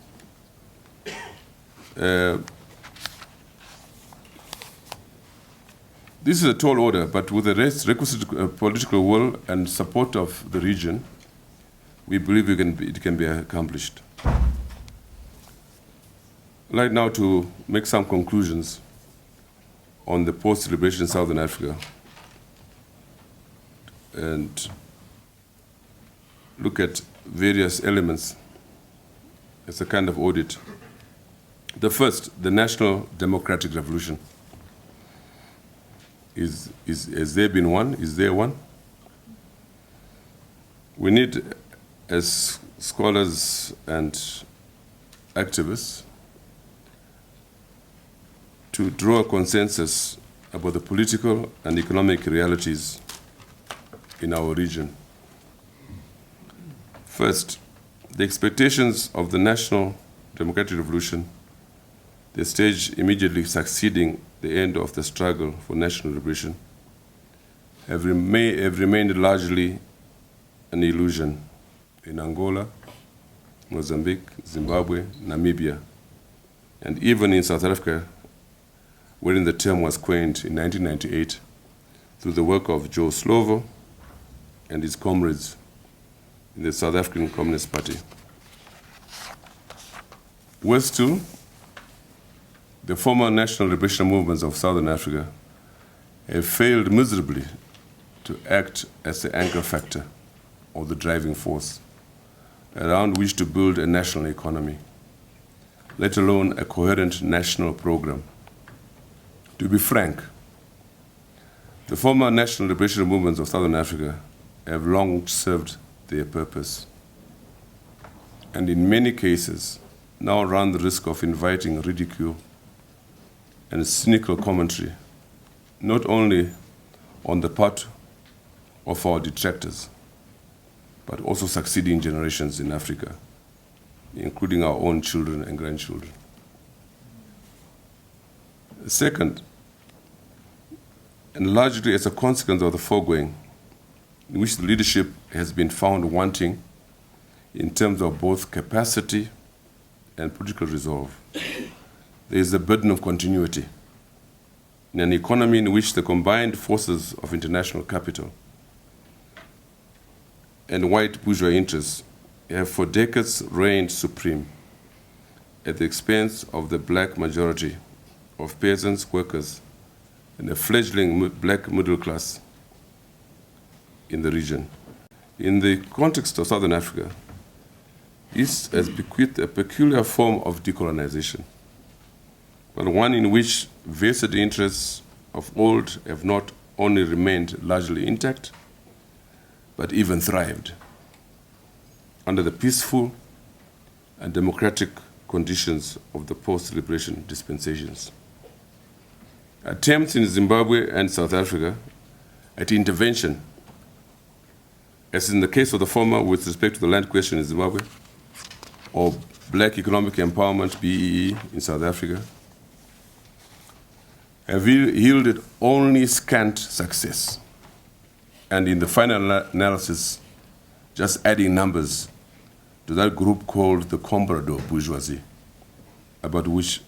This is a tall order, but with the requisite political will and support of the region, we believe it can be accomplished. I'd like now to make some conclusions on the post-liberation in Southern Africa and look at various elements as a kind of audit. The first, the national democratic revolution. Has there been one? Is there one? We need, as scholars and activists, to draw a consensus about the political and economic realities in our region. First, the expectations of the national democratic revolution, the stage immediately succeeding the end of the struggle for national liberation, have remained largely an illusion in Angola, Mozambique, Zimbabwe, Namibia, and even in South Africa, wherein the term was coined in 1998 through the work of Joe Slovo and his comrades in the South African Communist Party. Worse still, the former national liberation movements of Southern Africa have failed miserably to act as the anchor factor or the driving force around which to build a national economy, let alone a coherent national program. To be frank, the former national liberation movements of Southern Africa have long served their purpose, and in many cases now run the risk of inviting ridicule and cynical commentary, not only on the part of our detractors, but also succeeding generations in Africa, including our own children and grandchildren. Second, and largely as a consequence of the foregoing, in which the leadership has been found wanting in terms of both capacity and political resolve, there is a burden of continuity in an economy in which the combined forces of international capital and white bourgeois interests have for decades reigned supreme at the expense of the black majority of peasants, workers, and a fledgling black middle class in the region. In the context of Southern Africa, this has bequeathed a peculiar form of decolonization, but one in which vested interests of old have not only remained largely intact, but even thrived under the peaceful and democratic conditions of the post-liberation dispensations. Attempts in Zimbabwe and South Africa at intervention, as in the case of the former with respect to the land question in Zimbabwe, or Black Economic Empowerment, BEE, in South Africa, have yielded only scant success. And in the final analysis, just adding numbers to that group called the comprador bourgeoisie, about which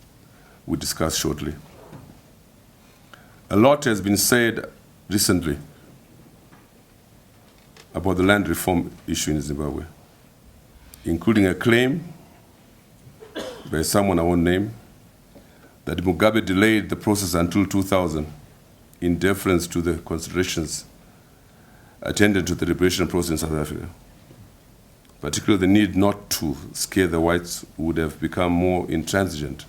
we discuss shortly. A lot has been said recently about the land reform issue in Zimbabwe, including a claim by someone I won't name that Mugabe delayed the process until 2000 in deference to the considerations attendant to the liberation process in South Africa, particularly the need not to scare the whites who would have become more intransigent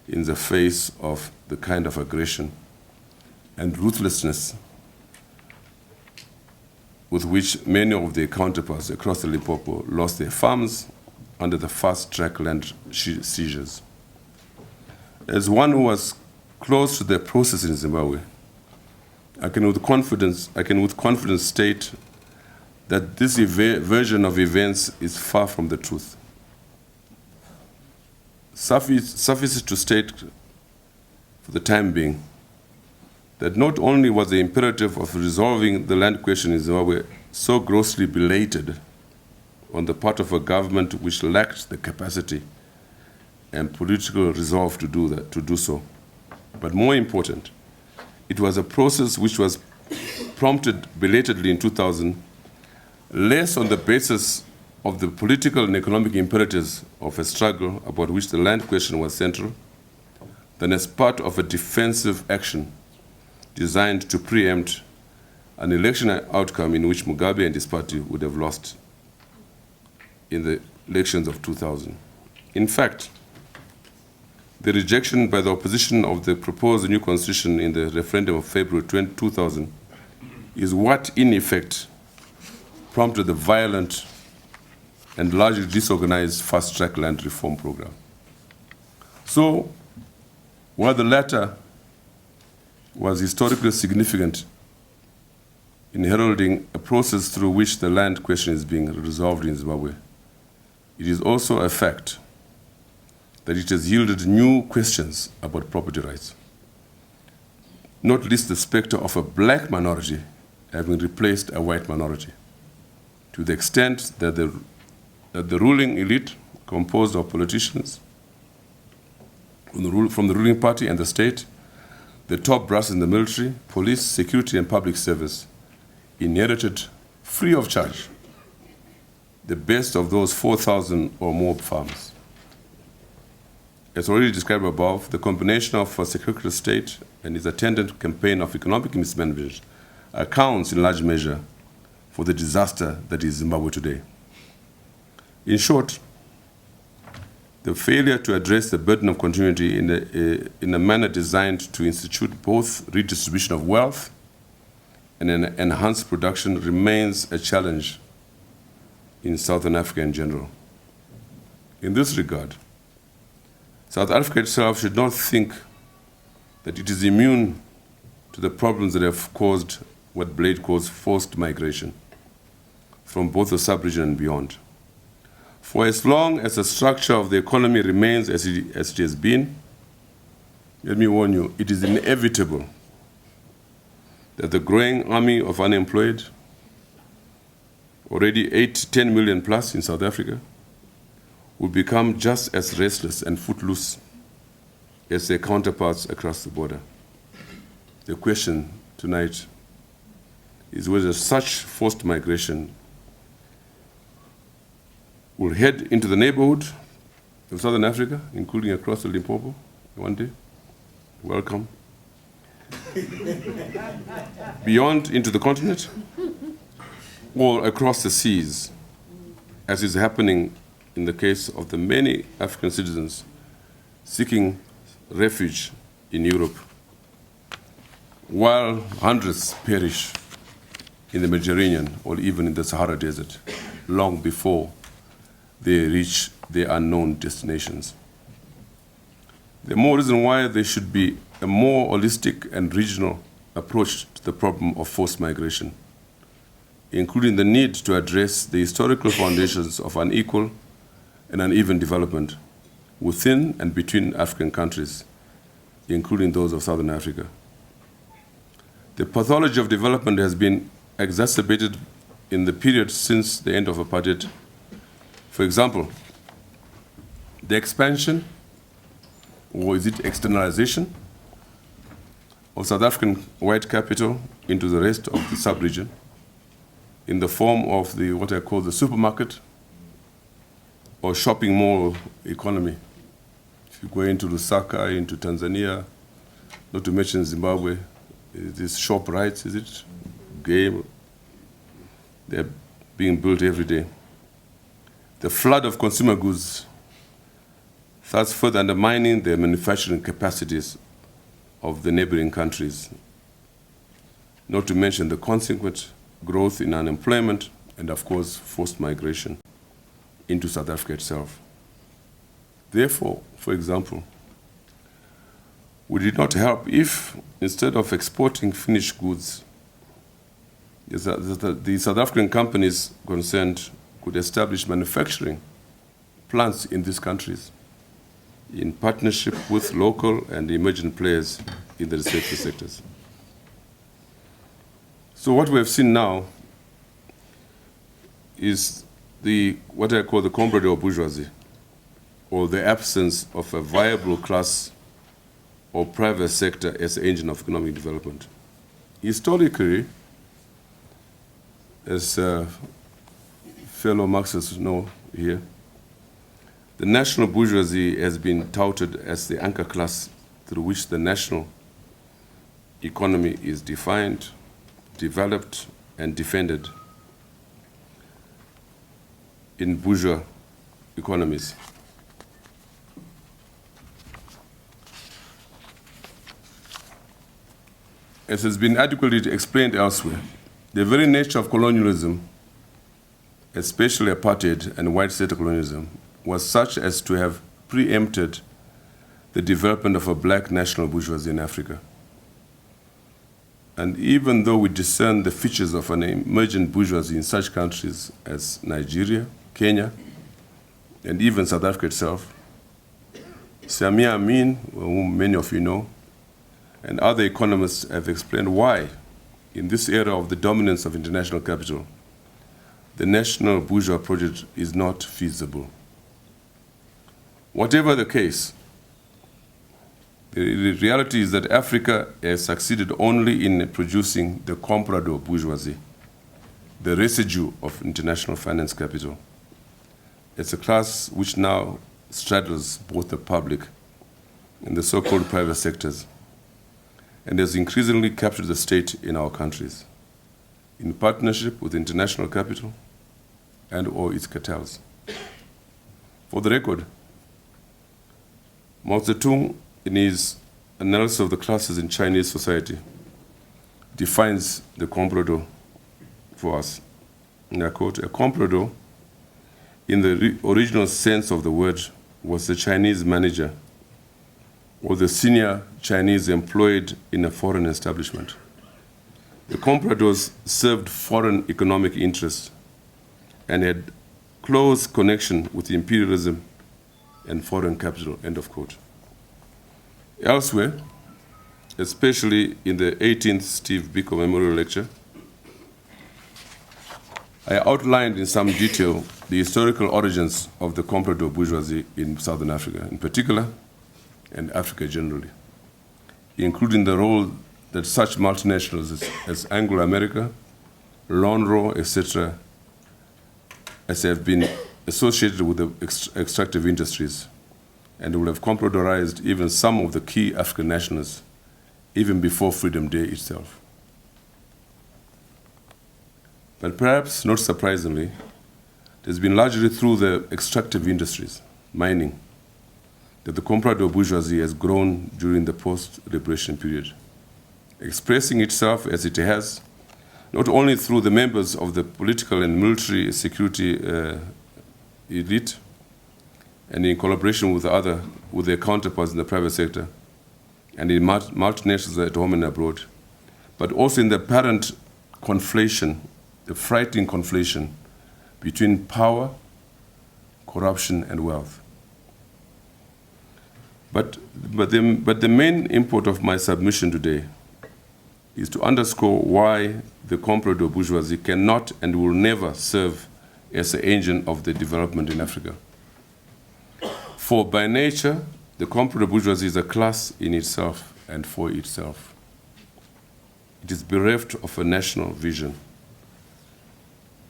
in the face of the kind of aggression and ruthlessness with which many of their counterparts across the Limpopo lost their farms under the fast-track land seizures. As one who was close to the process in Zimbabwe, I can with confidence state that this version of events is far from the truth. Suffice to state, for the time being, that not only was the imperative of resolving the land question in Zimbabwe so grossly belated on the part of a government which lacked the capacity and political resolve to do so, but more important, it was a process which was prompted belatedly in 2000, less on the basis of the political and economic imperatives of a struggle about which the land question was central, than as part of a defensive action designed to preempt an election outcome in which Mugabe and his party would have lost in the elections of 2000. In fact, the rejection by the opposition of the proposed new constitution in the referendum of February 2000 is what, in effect, prompted the violent and largely disorganized fast-track land reform program. So, while the latter was historically significant in heralding a process through which the land question is being resolved in Zimbabwe, it is also a fact that it has yielded new questions about property rights, not least the specter of a black minority having replaced a white minority, to the extent that the ruling elite, composed of politicians from the ruling party and the state, the top brass in the military, police, security, and public service, inherited free of charge the best of those 4,000 or more farms. As already described above, the combination of a secretary state and its attendant campaign of economic mismanagement accounts in large measure for the disaster that is Zimbabwe today. In short, the failure to address the burden of continuity in a manner designed to institute both redistribution of wealth and an enhanced production remains a challenge in Southern Africa in general. In this regard, South Africa itself should not think that it is immune to the problems that have caused what Blade calls forced migration from both the sub-region and beyond. For as long as the structure of the economy remains as it has been, let me warn you, it is inevitable that the growing army of unemployed, already 8 to 10 million plus in South Africa, will become just as restless and footloose as their counterparts across the border. The question tonight is whether such forced migration will head into the neighborhood of Southern Africa, including across the Limpopo one day. Welcome. Beyond into the continent, or across the seas, as is happening in the case of the many African citizens seeking refuge in Europe while hundreds perish in the Mediterranean or even in the Sahara Desert long before they reach their unknown destinations. The more reason why there should be a more holistic and regional approach to the problem of forced migration, including the need to address the historical foundations of unequal and uneven development within and between African countries, including those of Southern Africa. The pathology of development has been exacerbated in the period since the end of apartheid. For example, the expansion, or is it externalization, of South African white capital into the rest of the sub-region in the form of what I call the supermarket or shopping mall economy. If you go into Lusaka, into Tanzania, not to mention Zimbabwe, these shop rights, is it? Game, they're being built every day. The flood of consumer goods, thus further undermining the manufacturing capacities of the neighboring countries, not to mention the consequent growth in unemployment and, of course, forced migration into South Africa itself. Therefore, for example, would it not help if, instead of exporting finished goods, the South African companies concerned could establish manufacturing plants in these countries in partnership with local and emerging players in the respective sectors? So what we have seen now is what I call the comprador bourgeoisie, or the absence of a viable class or private sector as an engine of economic development. Historically, as fellow Marxists know here, the national bourgeoisie has been touted as the anchor class through which the national economy is defined, developed, and defended in bourgeois economies. As has been adequately explained elsewhere, the very nature of colonialism, especially apartheid and white state colonialism, was such as to have preempted the development of a black national bourgeoisie in Africa. And even though we discern the features of an emergent bourgeoisie in such countries as Nigeria, Kenya, and even South Africa itself, Samia Amin, whom many of you know, and other economists have explained why, in this era of the dominance of international capital, the national bourgeois project is not feasible. Whatever the case, the reality is that Africa has succeeded only in producing the comprador bourgeoisie, the residue of international finance capital. It's a class which now straddles both the public and the so-called private sectors, and has increasingly captured the state in our countries, in partnership with international capital and/or its cartels. For the record, Mao Zedong, in his analysis of the classes in Chinese society, defines the comprador for us. And I quote, "A comprador, in the original sense of the word, was the Chinese manager or the senior Chinese employed in a foreign establishment. The compradors served foreign economic interests and had close connection with imperialism and foreign capital," end of quote. Elsewhere, especially in the 18th Steve Biko Memorial Lecture, I outlined in some detail the historical origins of the comprador bourgeoisie in Southern Africa in particular, and Africa generally, including the role that such multinationals as Anglo-America, Lonro, etc., as have been associated with the extractive industries, and will have comprodorized even some of the key African nationalists, even before Freedom Day itself. But perhaps not surprisingly, it has been largely through the extractive industries, mining, that the comprador bourgeoisie has grown during the post-liberation period. expressing itself as it has, not only through the members of the political and military security elite, and in collaboration with their counterparts in the private sector, and in multinationals at home and abroad, but also in the apparent conflation, the frightening conflation between power, corruption, and wealth. But the main import of my submission today is to underscore why the comprador bourgeoisie cannot and will never serve as the engine of the development in Africa. For by nature, the comprador bourgeoisie is a class in itself and for itself. It is bereft of a national vision,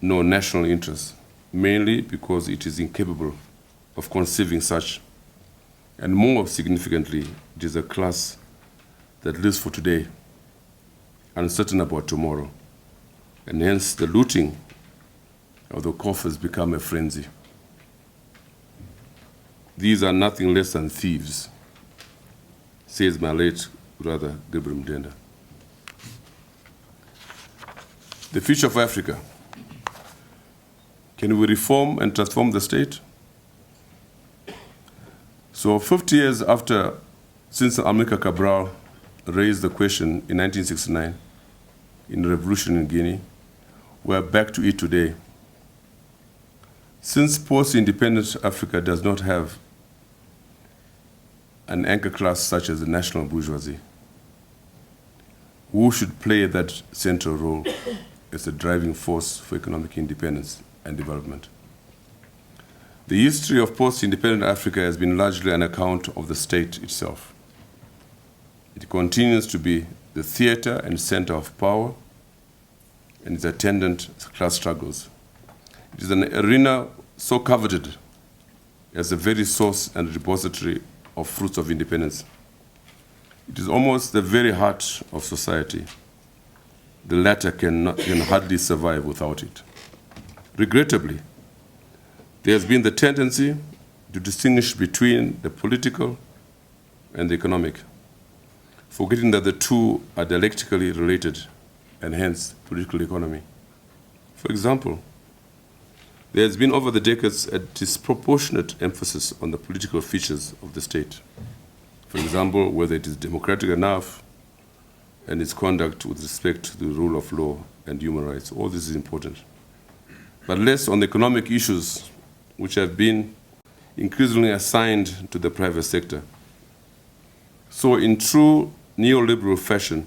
no national interest, mainly because it is incapable of conceiving such. And more significantly, it is a class that lives for today, uncertain about tomorrow, and hence the looting of the coffers become a frenzy. These are nothing less than thieves, says my late brother, Gabriel Mdenda. The future of Africa. Can we reform and transform the state? So 50 years since Amilcar Cabral raised the question in 1969 in the revolution in Guinea, we're back to it today. Since post-independent Africa does not have an anchor class such as the national bourgeoisie, who should play that central role as a driving force for economic independence and development? The history of post-independent Africa has been largely an account of the state itself. It continues to be the theater and center of power and its attendant class struggles. It is an arena so coveted as the very source and repository of fruits of independence. It is almost the very heart of society. The latter can hardly survive without it. Regrettably, there has been the tendency to distinguish between the political and the economic, forgetting that the two are dialectically related and hence political economy. For example, there has been over the decades a disproportionate emphasis on the political features of the state. For example, whether it is democratic enough and its conduct with respect to the rule of law and human rights. All this is important. But less on the economic issues which have been increasingly assigned to the private sector. So in true neoliberal fashion,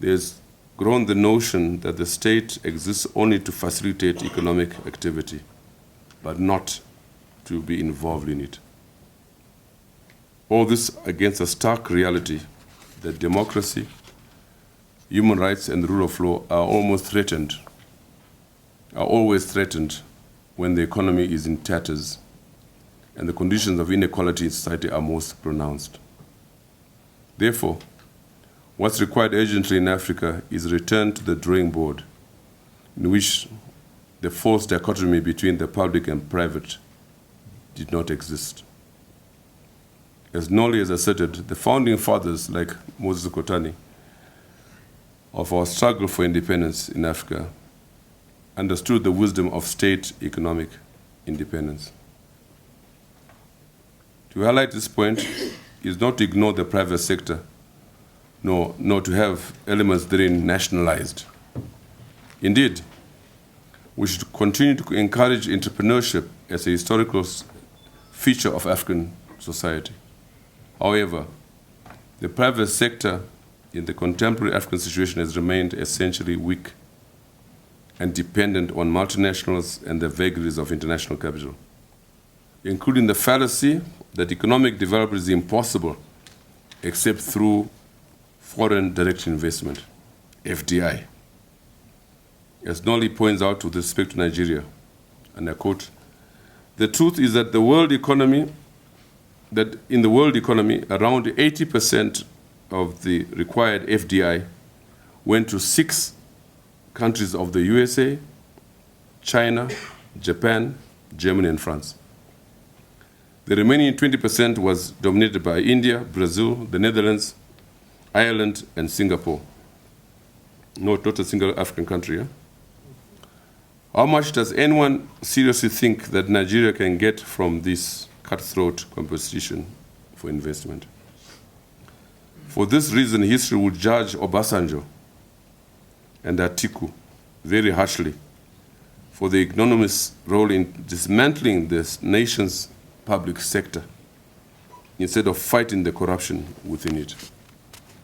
there's grown the notion that the state exists only to facilitate economic activity, but not to be involved in it. All this against a stark reality that democracy, human rights, and the rule of law are always threatened when the economy is in tatters and the conditions of inequality in society are most pronounced. Therefore, what's required urgently in Africa is a return to the drawing board, in which the false dichotomy between the public and private did not exist. As Nolly has asserted, the founding fathers, like Moses Kotane, of our struggle for independence in Africa, understood the wisdom of state economic independence. To highlight this point is not to ignore the private sector, nor to have elements therein nationalized. Indeed, we should continue to encourage entrepreneurship as a historical feature of African society. However, the private sector in the contemporary African situation has remained essentially weak and dependent on multinationals and the vagaries of international capital, including the fallacy that economic development is impossible except through foreign direct investment, FDI. As Nolly points out with respect to Nigeria, and I quote, "The truth is that in the world economy, around 80% of the required FDI went to 6 countries of the USA, China, Japan, Germany, and France. The remaining 20% was dominated by India, Brazil, the Netherlands, Ireland, and Singapore. No, not a single African country. How much does anyone seriously think that Nigeria can get from this cutthroat competition for investment? For this reason, history would judge Obasanjo and Atiku very harshly for the ignominious role in dismantling this nation's public sector instead of fighting the corruption within it.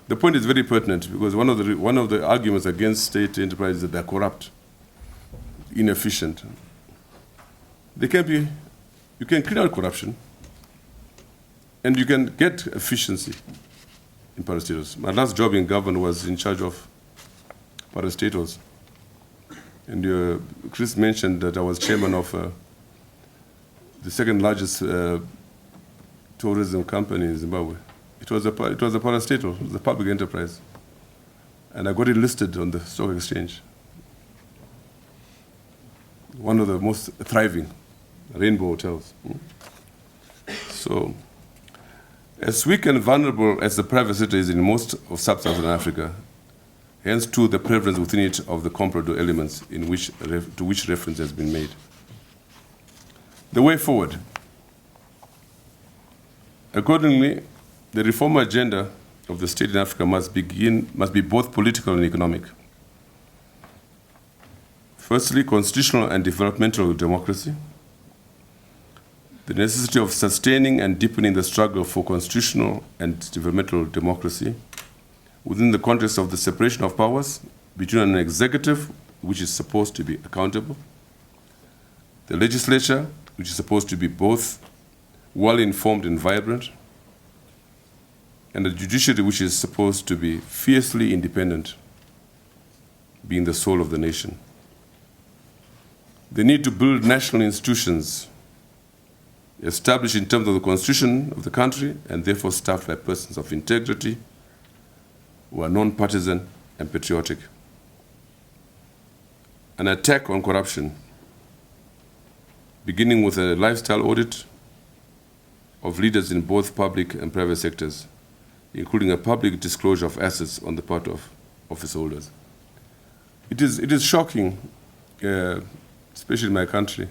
The point is very pertinent because one of the arguments against state enterprise is that they're corrupt, inefficient. You can clean out corruption and you can get efficiency in parastatals. My last job in government was in charge of parastatals. And Chris mentioned that I was chairman of the second largest tourism company in Zimbabwe. It was a parastatal, it was a public enterprise. And I got it listed on the stock exchange. One of the most thriving rainbow hotels. So, as weak and vulnerable as the private sector is in most of sub-Saharan Africa, hence too the prevalence within it of the comprador elements to which reference has been made. The way forward. Accordingly, the reform agenda of the state in Africa must be both political and economic. Firstly, constitutional and developmental democracy. The necessity of sustaining and deepening the struggle for constitutional and developmental democracy within the context of the separation of powers between an executive, which is supposed to be accountable, the legislature, which is supposed to be both well-informed and vibrant, and the judiciary, which is supposed to be fiercely independent, being the soul of the nation. The need to build national institutions established in terms of the constitution of the country and therefore staffed by persons of integrity who are non-partisan and patriotic. An attack on corruption, beginning with a lifestyle audit of leaders in both public and private sectors, including a public disclosure of assets on the part of office holders. It is shocking, especially in my country.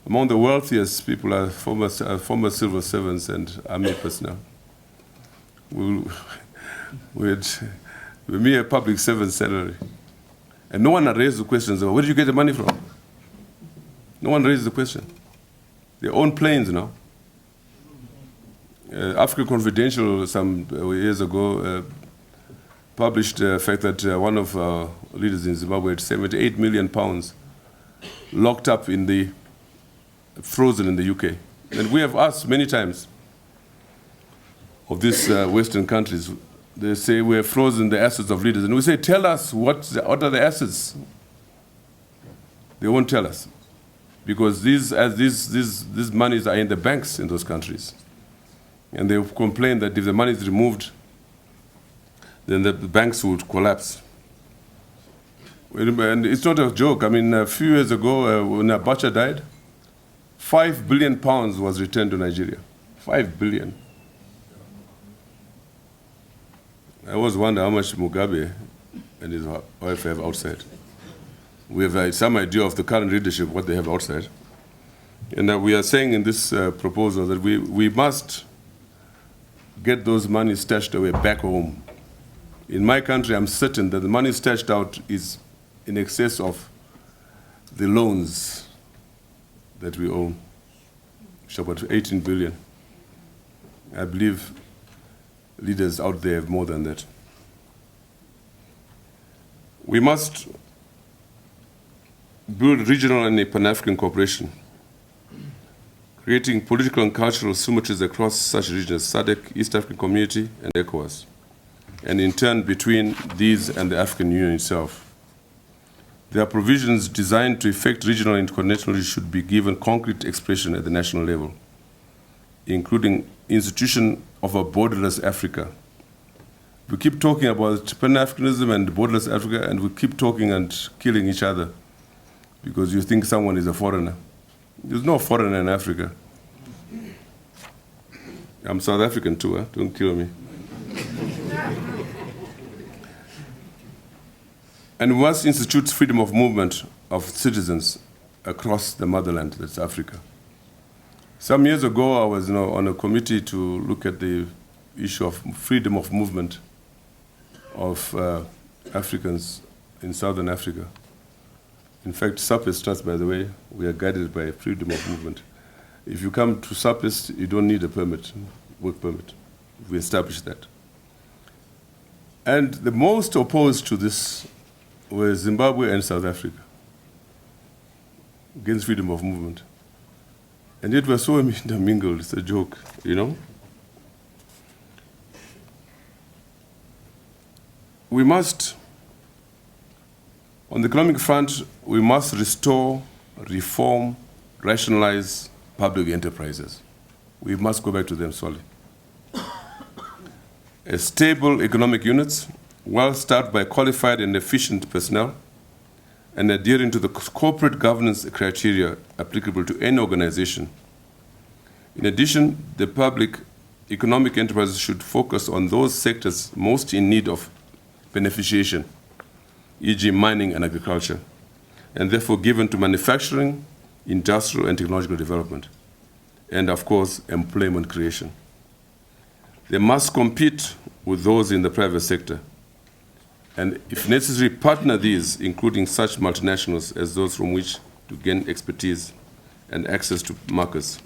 Among the wealthiest people are former civil servants and army personnel. With mere public servant salary. And no one raised the questions of where did you get the money from? No one raised the question. They own planes now. Africa Confidential some years ago published the fact that one of our leaders in Zimbabwe had 78 million pounds locked up frozen in the UK. And we have asked many times of these Western countries, they say we have frozen the assets of leaders. And we say, tell us what are the assets? They won't tell us. Because these monies are in the banks in those countries. And they complain that if the money is removed, then the banks would collapse. And it's not a joke. I mean, a few years ago, when Abacha died, 5 billion pounds was returned to Nigeria. 5 billion. I always wonder how much Mugabe and his wife have outside. We have some idea of the current leadership, what they have outside. And we are saying in this proposal that we must get those money stashed away back home. In my country, I'm certain that the money stashed out is in excess of the loans that we own, which are about 18 billion. I believe leaders out there have more than that. We must build regional and Pan-African cooperation, creating political and cultural symmetries across such regions as SADC, East African Community, and ECOWAS, and in turn between these and the African Union itself. There are provisions designed to effect regional and continental should be given concrete expression at the national level, including institution of a borderless Africa. We keep talking about Pan-Africanism and borderless Africa, and we keep talking and killing each other because you think someone is a foreigner. There's no foreigner in Africa. I'm South African too, don't kill me. And we must institute freedom of movement of citizens across the motherland, that's Africa. Some years ago, I was on a committee to look at the issue of freedom of movement of Africans in Southern Africa. In fact, SAPES Trust, by the way, we are guided by freedom of movement. If you come to SAPES, you don't need a permit, work permit. We established that. And the most opposed to this were Zimbabwe and South Africa against freedom of movement. And yet we're so intermingled, it's a joke, you know? We must, on the economic front, we must restore, reform, rationalize public enterprises. We must go back to them solely. A stable economic units, well staffed by qualified and efficient personnel, and adhering to the corporate governance criteria applicable to any organization. In addition, the public economic enterprises should focus on those sectors most in need of beneficiation, e.g. mining and agriculture, and therefore given to manufacturing, industrial and technological development, and of course, employment creation. They must compete with those in the private sector, and if necessary, partner these, including such multinationals as those from which to gain expertise and access to markets.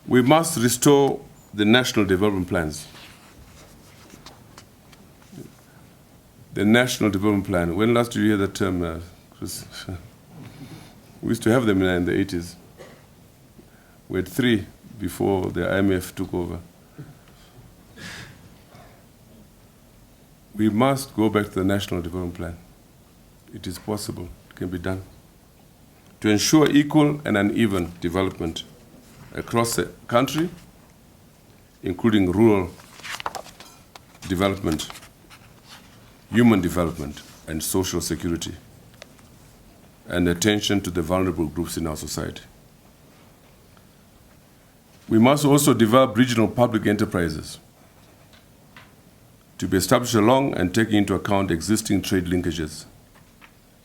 We must restore the national development plans. The National Development Plan. When last did you hear that term, Chris? We used to have them in the 80s. We had 3 before the IMF took over. We must go back to the National Development Plan. It is possible, it can be done. To ensure equal and uneven development across the country, including rural development, human development, and social security, and attention to the vulnerable groups in our society. We must also develop regional public enterprises to be established along and taking into account existing trade linkages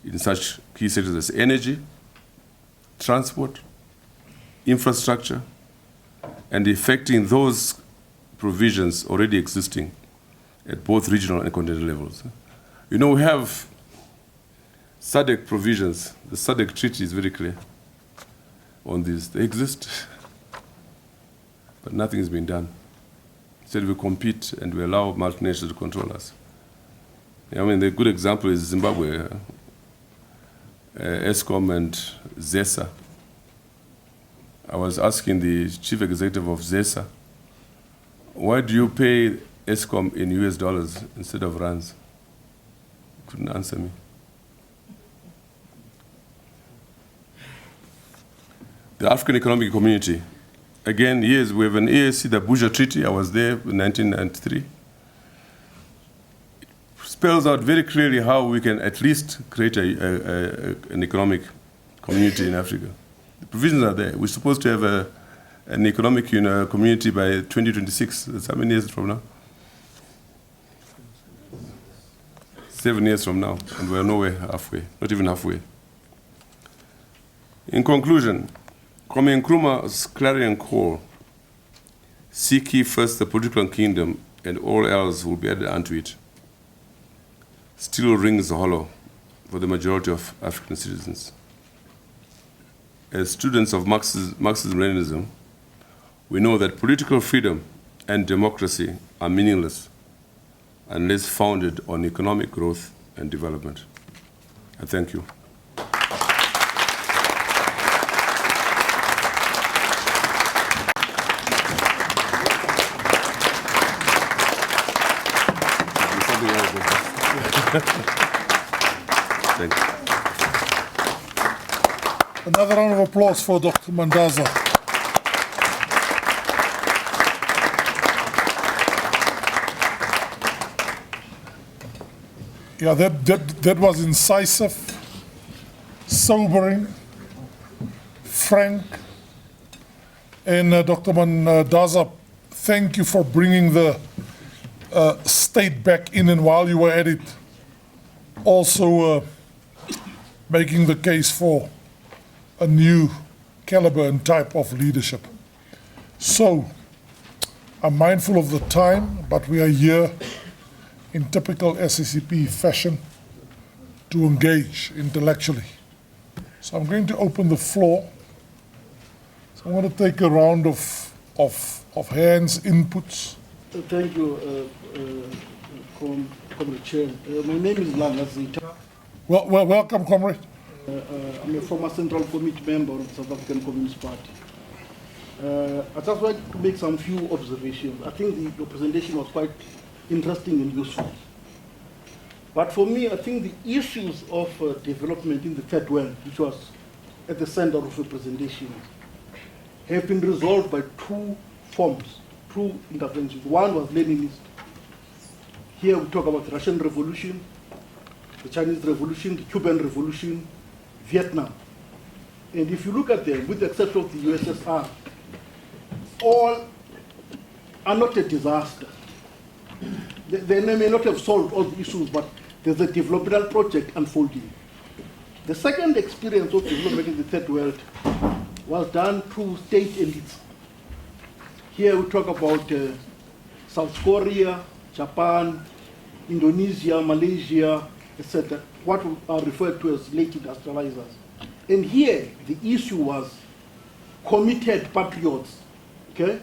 in such key sectors as energy, transport, infrastructure, and effecting those provisions already existing at both regional and continental levels. You know, we have SADC provisions. The SADC treaty is very clear on this. They exist, but nothing is being done. Instead, we compete and we allow multinationals to control us. I mean, the good example is Zimbabwe, ESCOM and ZESA. I was asking the chief executive of ZESA, why do you pay ESCOM in US dollars instead of rands? Couldn't answer me. The African Economic Community. Again, yes, we have an ASC, the Abuja Treaty. I was there in 1993. It spells out very clearly how we can at least create an economic community in Africa. The provisions are there. We're supposed to have an economic community by 2026. That's how many years from now? 7 years from now, and we're nowhere halfway, not even halfway. In conclusion, Kwame Nkrumah's clarion call, seek ye first the political kingdom and all else will be added unto it, still rings hollow for the majority of African citizens. As students of Marxism-Leninism, we know that political freedom and democracy are meaningless unless founded on economic growth and development. I thank you. Thank you. Another round of applause for Dr. Mandaza. Yeah, that was incisive, sobering, frank. And Dr. Mandaza, thank you for bringing the state back in, and while you were at it, also making the case for a new caliber and type of leadership. So, I'm mindful of the time, but we are here in typical SACP fashion to engage intellectually. So I'm going to open the floor. So I want to take a round of hands, inputs. Thank you, Comrade Chair. My name is Langa Zita. Well, welcome, comrade. I'm a former Central Committee member of the South African Communist Party. I just want to make some few observations. I think your presentation was quite interesting and useful. But for me, I think the issues of development in the third world, which was at the center of the presentation, have been resolved by two forms, two interventions. One was Leninist. Here we talk about the Russian Revolution, the Chinese Revolution, the Cuban Revolution, Vietnam. And if you look at them, with the exception of the USSR, all are not a disaster. They may not have solved all the issues, but there's a developmental project unfolding. The second experience of development in the third world was done through state elites. Here we talk about South Korea, Japan, Indonesia, Malaysia, etc., what are referred to as late industrializers. And here the issue was committed patriots, okay,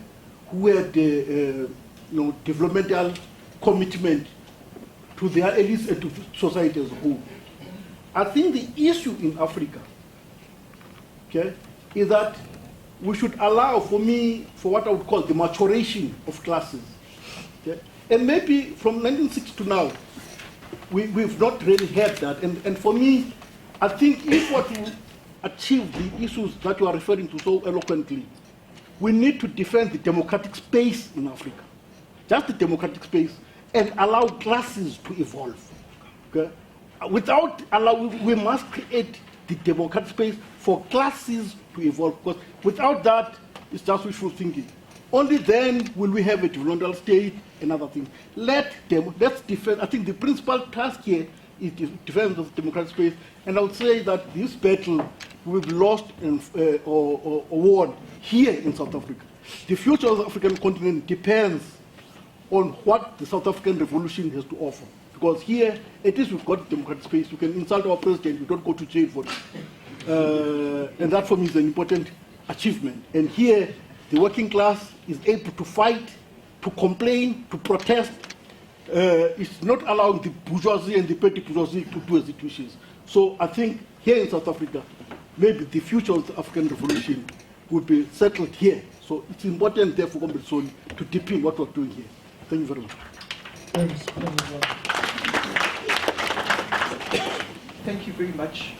who had developmental commitment to their elites and to society as a whole. I think the issue in Africa, okay, is that we should allow, for what I would call the maturation of classes. Okay? And maybe from 1960 to now, we've not really had that. And for me, I think if what to achieve the issues that you are referring to so eloquently, we need to defend the democratic space in Africa, just the democratic space, and allow classes to evolve. Okay? Without allowing, we must create the democratic space for classes to evolve, because without that, it's just wishful thinking. Only then will we have a developmental state and other things. Let's defend. I think the principal task here is the defense of the democratic space, and I would say that this battle we've lost or won here in South Africa. The future of the African continent depends on what the South African Revolution has to offer. Because here, at least we've got democratic space. We can insult our president, we don't go to jail for it. And that for me is an important achievement. And here, the working class is able to fight, to complain, to protest. It's not allowing the bourgeoisie and the petty bourgeoisie to do as it wishes. So I think here in South Africa, maybe the future of the African Revolution would be settled here. So it's important, therefore, to deepen what we're doing here. Thank you very much. Thank you very much,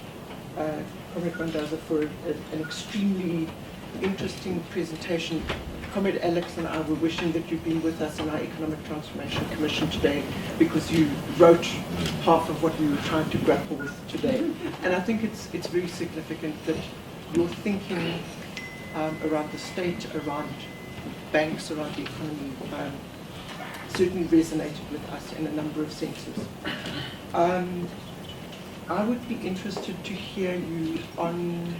Comrade Mandaza, for an extremely interesting presentation. Comrade Alex and I were wishing that you'd been with us on our Economic Transformation Commission today, because you wrote half of what we were trying to grapple with today. And I think it's very significant that your thinking around the state, around banks, around the economy, certainly resonated with us in a number of senses. I would be interested to hear you on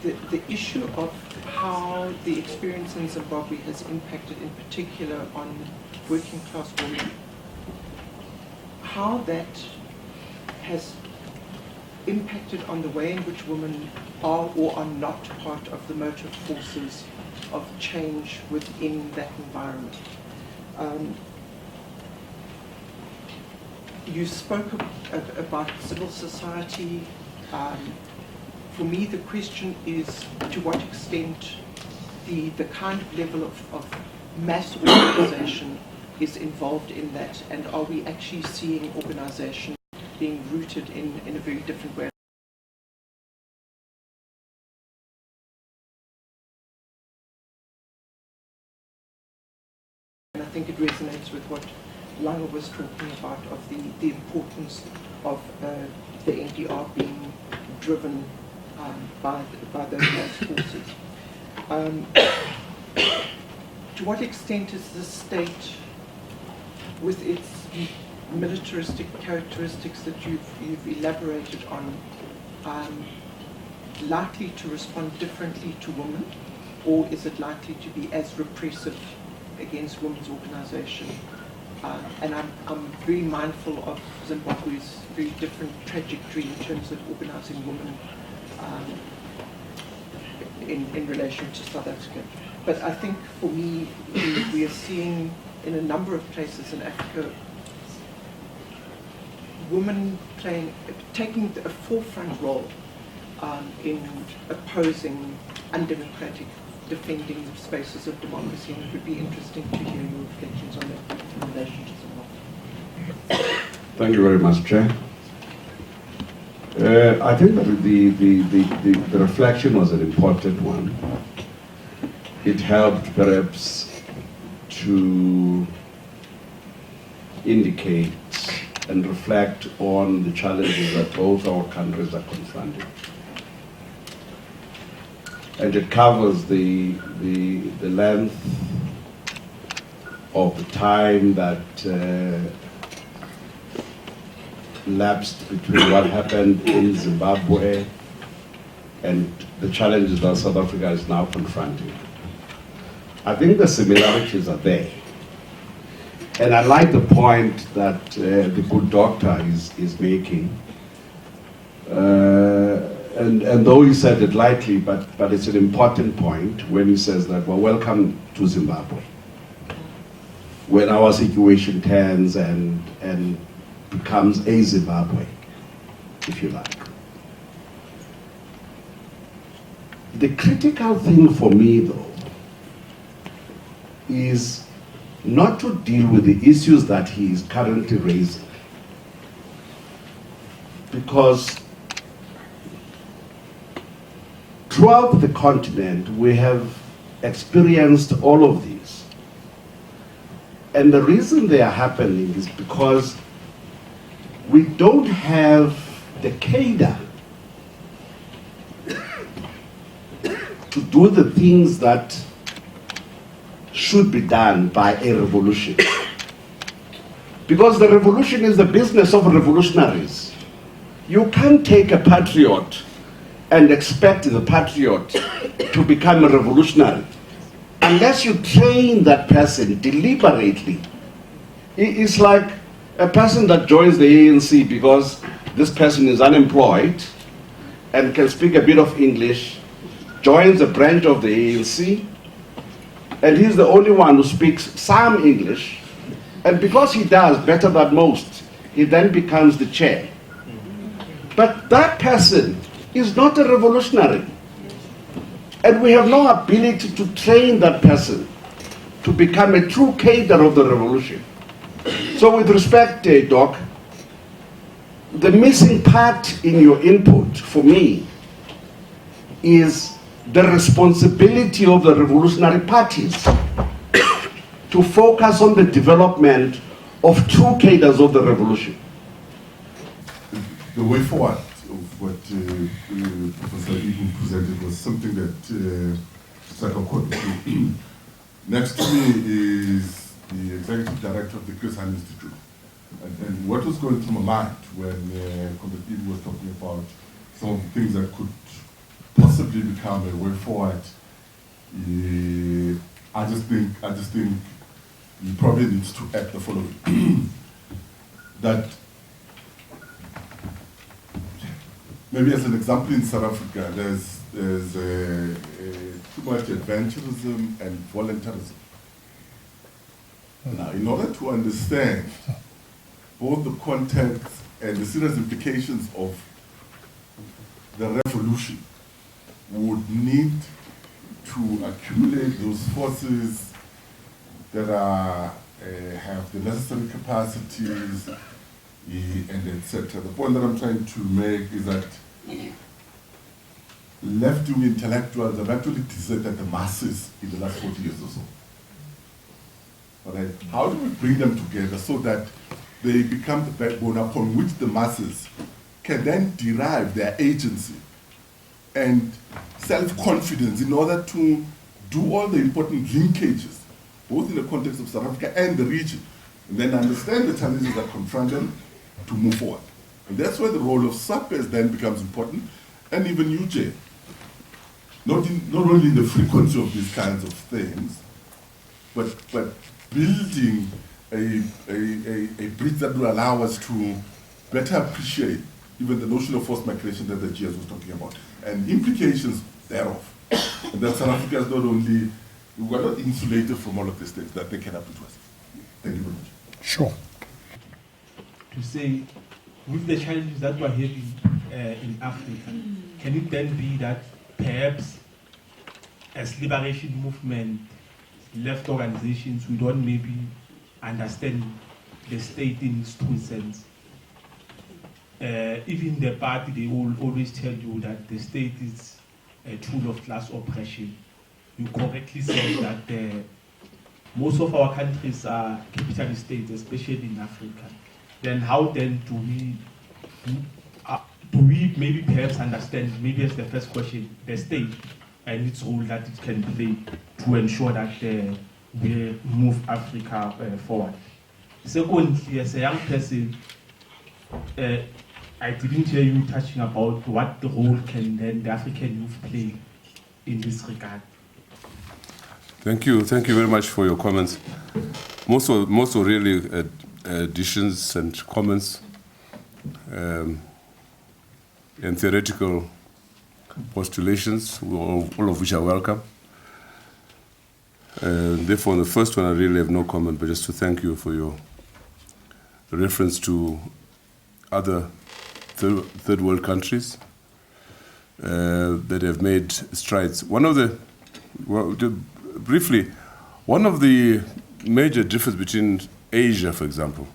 the issue of how the experience in Zimbabwe has impacted, in particular, on working class women. How that has impacted on the way in which women are or are not part of the motive forces of change within that environment. You spoke about civil society. For me, the question is to what extent the kind of level of mass organization is involved in that, and are we actually seeing organization being rooted in a very different way? And I think it resonates with what Langa was talking about, of the importance of the NDR being driven by those mass forces. To what extent is the state, with its militaristic characteristics that you've elaborated on likely to respond differently to women, or is it likely to be as repressive against women's organisation? And I'm very mindful of Zimbabwe's very different trajectory in terms of organising women in relation to South Africa. But I think for me, we are seeing in a number of places in Africa, women taking a forefront role in opposing undemocratic, defending spaces of democracy, and it would be interesting to hear your reflections on that in relation to Zimbabwe. Thank you very much, Chair. I think that the reflection was an important one. It helped perhaps to indicate and reflect on the challenges that both our countries are confronting. And it covers the length of the time that lapsed between what happened in Zimbabwe and the challenges that South Africa is now confronting. I think the similarities are there. And I like the point that the good doctor is making. And though he said it lightly, but it's an important point when he says that, well, welcome to Zimbabwe. When our situation turns and becomes a Zimbabwe, if you like. The critical thing for me, though, is not to deal with the issues that he is currently raising. Because throughout the continent, we have experienced all of these. And the reason they are happening is because we don't have the cadre to do the things that should be done by a revolution. Because the revolution is the business of revolutionaries. You can't take a patriot and expect the patriot to become a revolutionary unless you train that person deliberately. It's like a person that joins the ANC because this person is unemployed and can speak a bit of English, joins a branch of the ANC, and he's the only one who speaks some English, and because he does better than most, he then becomes the chair. But that person is not a revolutionary. And we have no ability to train that person to become a true cadre of the revolution. So with respect, Doc, the missing part in your input for me is the responsibility of the revolutionary parties to focus on the development of true cadres of the revolution. The way forward of what Professor Ibbo presented was something that Saka quoted. Next to me is the Executive Director of the Chris Hani Institute. And what was going through my mind when Professor Ibbo was talking about some of the things that could possibly become a way forward, I just think he probably needs to add the following. That maybe as an example in South Africa, there's too much adventurism and voluntarism. Now, in order to understand both the context and the serious implications of the revolution, we would need to accumulate those forces that are, have the necessary capacities, and etc. The point that I'm trying to make is that left-wing intellectuals have actually deserted the masses in the last 40 years or so. Right? How do we bring them together so that they become the backbone upon which the masses can then derive their agency and self-confidence in order to do all the important linkages, both in the context of South Africa and the region, and then understand the challenges that confront them to move forward. And that's where the role of SAPES then becomes important, and even UJ. Not only in the frequency of these kinds of things, but building a bridge that will allow us to better appreciate even the notion of forced migration that the GS was talking about, and implications thereof. And that South Africa is not only, we are not insulated from all of these things, that they can happen to us. Thank you very much. Sure. To say, with the challenges that we're having in Africa, can it then be that perhaps as liberation movement, left organizations, we don't maybe understand the state in its true sense? Even the party, they will always tell you that the state is a tool of class oppression. You correctly said that most of our countries are capitalist states, especially in Africa. Then how then do we maybe perhaps understand, maybe as the first question, the state and its role that it can play to ensure that we move Africa forward? Secondly, as a young person, I didn't hear you touching about what the role can then the African youth play in this regard. Thank you very much for your comments. Most were really additions and comments and theoretical postulations, all of which are welcome. Therefore, on the first one, I really have no comment, but just to thank you for your reference to other third world countries that have made strides. One of the major difference between Asia, for example,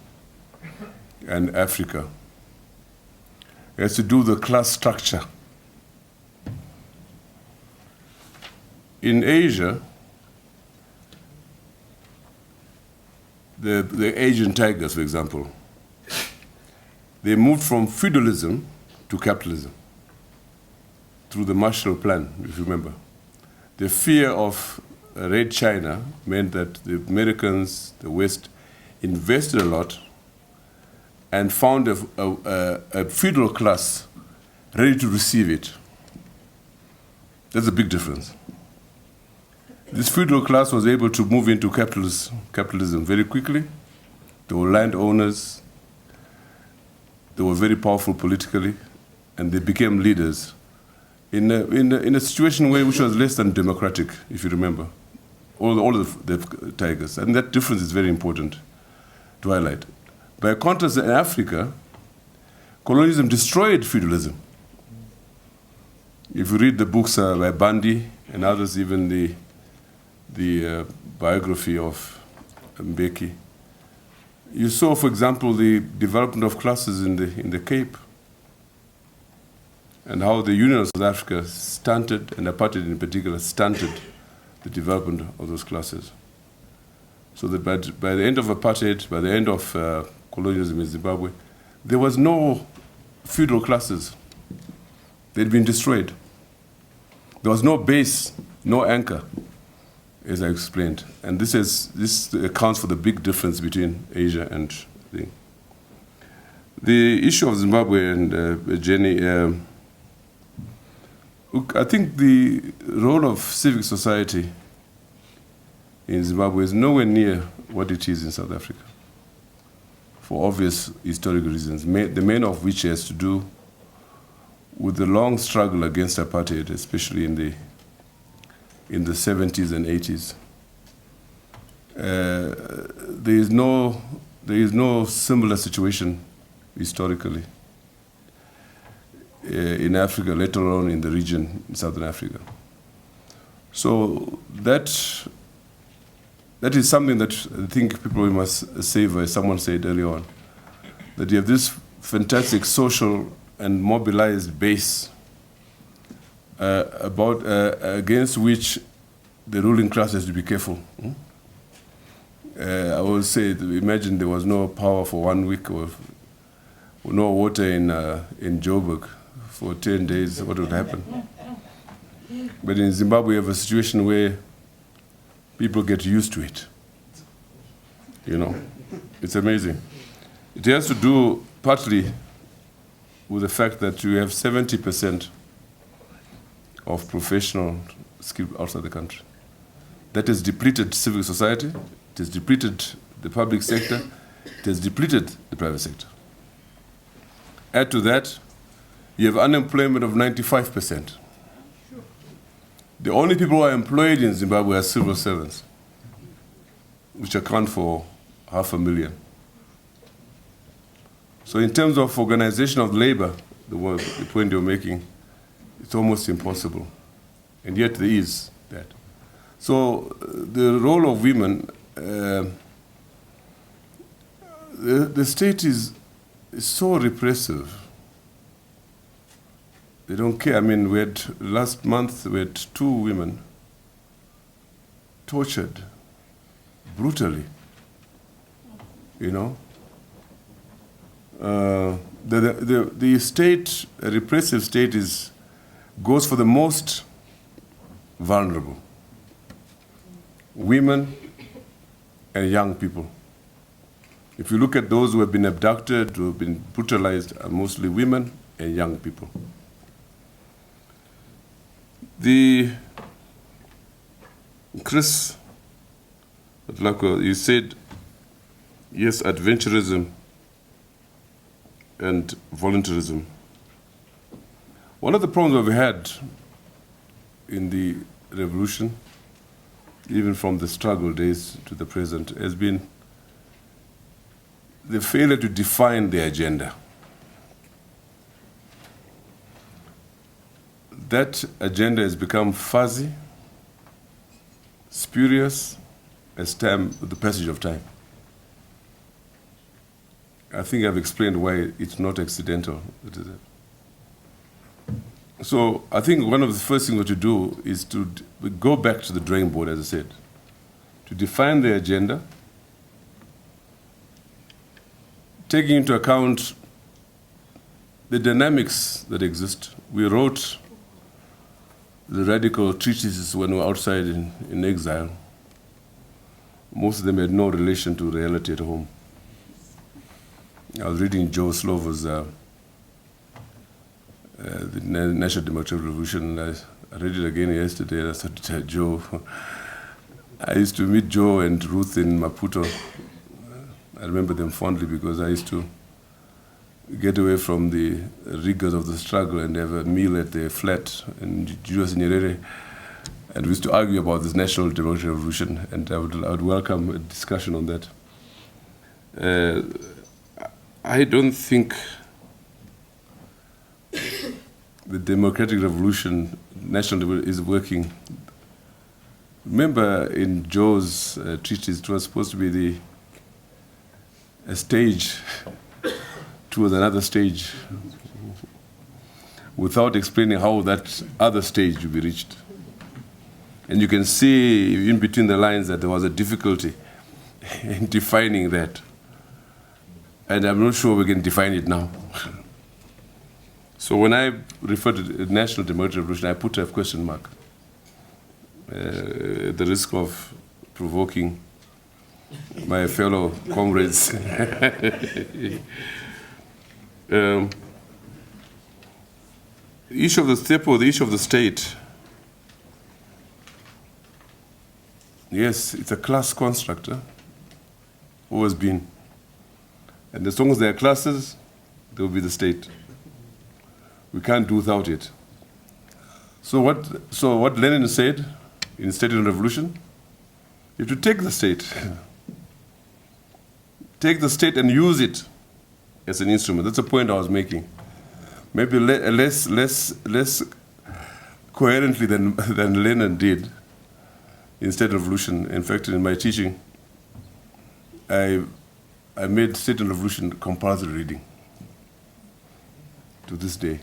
and Africa has to do with the class structure. In Asia, the Asian tigers, for example, they moved from feudalism to capitalism through the Marshall Plan, if you remember. The fear of Red China meant that the Americans, the West, invested a lot and found a feudal class ready to receive it. That's a big difference. This feudal class was able to move into capitalism very quickly. They were landowners. They were very powerful politically, and they became leaders in a situation which was less than democratic, if you remember, all of the tigers. And that difference is very important to highlight. By contrast, in Africa, colonialism destroyed feudalism. If you read the books by Bandi and others, even the biography of Mbeki, you saw, for example, the development of classes in the Cape, and how the Union of South Africa stunted, and apartheid in particular, stunted the development of those classes. So that by the end of apartheid, by the end of colonialism in Zimbabwe, there was no feudal classes. They'd been destroyed. There was no base, no anchor, as I explained. And this accounts for the big difference between Asia and the issue of Zimbabwe and Jenny. I think the role of civic society in Zimbabwe is nowhere near what it is in South Africa, for obvious historical reasons, the main of which has to do with the long struggle against apartheid, especially in the 70s and 80s. There is no similar situation historically in Africa, let alone in the region in Southern Africa. So that is something that I think people must savor, as someone said earlier on, that you have this fantastic social and mobilized base against which the ruling class has to be careful. I would say, imagine there was no power for 1 week or no water in Joburg for 10 days, what would happen? But in Zimbabwe, you have a situation where people get used to it. You know, it's amazing. It has to do partly with the fact that you have 70% of professional skill outside the country. That has depleted civil society, it has depleted the public sector, it has depleted the private sector. Add to that, you have unemployment of 95%. The only people who are employed in Zimbabwe are civil servants, which account for 500,000. So in terms of organization of labor, the point you're making, it's almost impossible. And yet there is that. So the role of women, the state is so repressive. They don't care. I mean, last month we had 2 women tortured brutally, you know. The state, a repressive state, goes for the most vulnerable. Women and young people. If you look at those who have been abducted, who have been brutalized, are mostly women and young people. Chris, you said, yes, adventurism and voluntarism. One of the problems we've had in the revolution, even from the struggle days to the present, has been the failure to define the agenda. That agenda has become fuzzy, spurious, as time, with the passage of time. I think I've explained why it's not accidental. So I think one of the first things to do is to go back to the drawing board, as I said, to define the agenda, taking into account the dynamics that exist. We wrote the radical treatises when we were outside in exile. Most of them had no relation to reality at home. I was reading Joe Slover's the National Democratic Revolution. I read it again yesterday, and I said to Joe, I used to meet Joe and Ruth in Maputo. I remember them fondly because I used to get away from the rigors of the struggle and have a meal at the flat in Julius Nyerere. And we used to argue about this National Democratic Revolution, and I would welcome a discussion on that. I don't think the democratic revolution, national revolution, is working. Remember, in Joe's treatise, it was supposed to be a stage towards another stage, without explaining how that other stage will be reached. And you can see in between the lines that there was a difficulty in defining that. And I'm not sure we can define it now. So when I refer to the National Democratic Revolution, I put a question mark. At the risk of provoking my fellow comrades. The issue of the step or the issue of the state, yes, it's a class construct, always been. And as long as there are classes, there will be the state. We can't do without it. So what Lenin said in State and Revolution, you have to take the state. Take the state and use it as an instrument. That's the point I was making. Maybe less coherently than Lenin did in State and Revolution. In fact, in my teaching, I made State and Revolution compulsory reading to this day.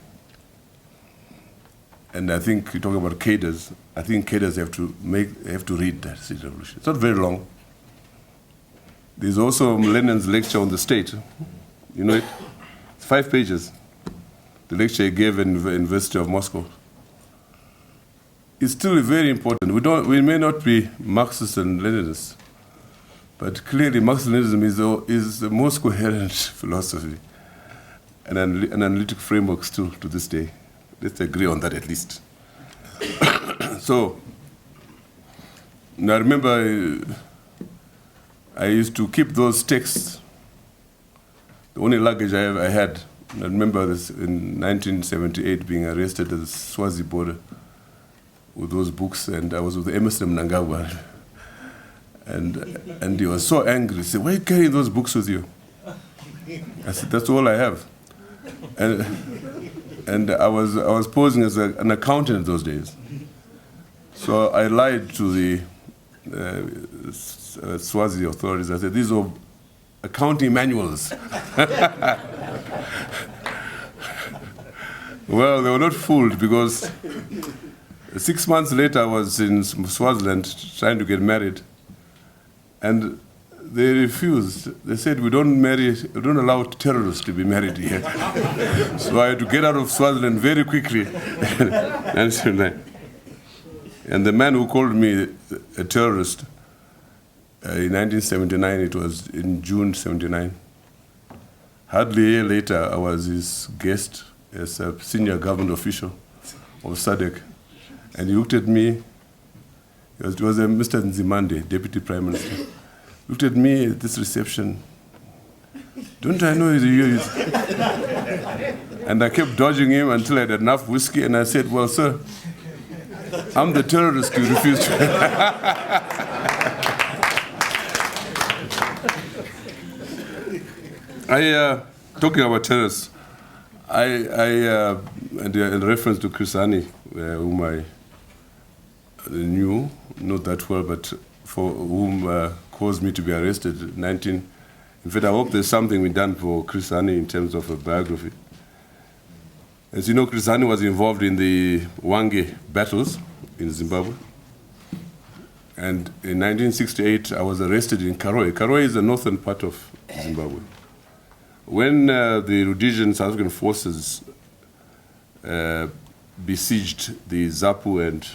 And I think you talk about cadres. I think cadres have to read that State and Revolution. It's not very long. There's also Lenin's lecture on the state. You know it? It's 5 pages. The lecture he gave in the University of Moscow. It's still very important. We may not be Marxists and Leninists, But clearly, Marxism is the most coherent philosophy and an analytic framework still to this day. Let's agree on that at least. So, I remember I used to keep those texts. The only luggage I had, I remember this in 1978 being arrested at the Swazi border with those books, and I was with Emerson Mnangagwa. And he was so angry. He said, "Why are you carrying those books with you?" I said, "That's all I have." And I was posing as an accountant in those days. So I lied to the Swazi authorities. I said, "These are accounting manuals." Well, they were not fooled, because 6 months later I was in Swaziland trying to get married. And they refused. They said, we don't allow terrorists to be married here. So I had to get out of Swaziland very quickly. And the man who called me a terrorist in 1979, it was in June 79. Hardly a year later, I was his guest as a senior government official of SADC. And he looked at me. It was Mr. Nzimande, Deputy Prime Minister. Looked at me at this reception. "Don't I know you?" And I kept dodging him until I had enough whiskey, and I said, "Well, sir, I'm the terrorist you refused to." Talking about terrorists, and in reference to Chris Hani, whom I knew, not that well, but for whom caused me to be arrested. In fact, I hope there's something we've done for Chris Hani in terms of a biography. As you know, Chris Hani was involved in the Wange battles in Zimbabwe. And in 1968, I was arrested in Karowe. Karowe is the northern part of Zimbabwe. When the Rhodesian South African forces besieged the ZAPU and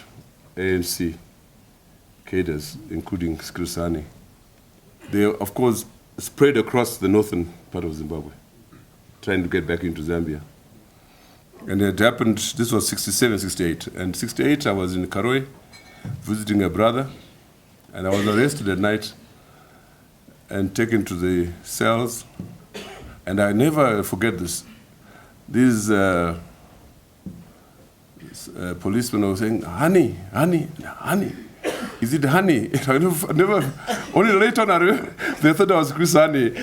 ANC cadres, including Chris Hani, they, of course, spread across the northern part of Zimbabwe, trying to get back into Zambia. And it happened, this was 67, 68. And 68, I was in Karowe visiting a brother, and I was arrested at night and taken to the cells. And I never forget this. These policemen were saying, "Honey, honey, honey. Is it honey?" I never, only later on I remember, they thought I was Chris Hani.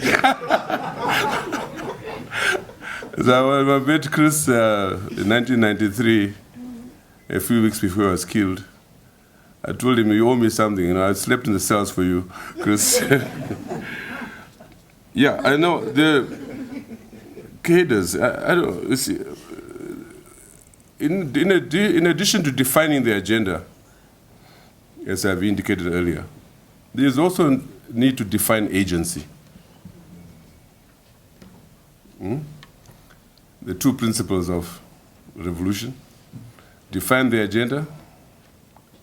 So I met Chris in 1993, a few weeks before I was killed. I told him, "You owe me something, you know, I slept in the cells for you, Chris." Yeah, I know, the cadres, I don't, you see, in addition to defining the agenda, as I've indicated earlier, there's also a need to define agency. The two principles of revolution: define the agenda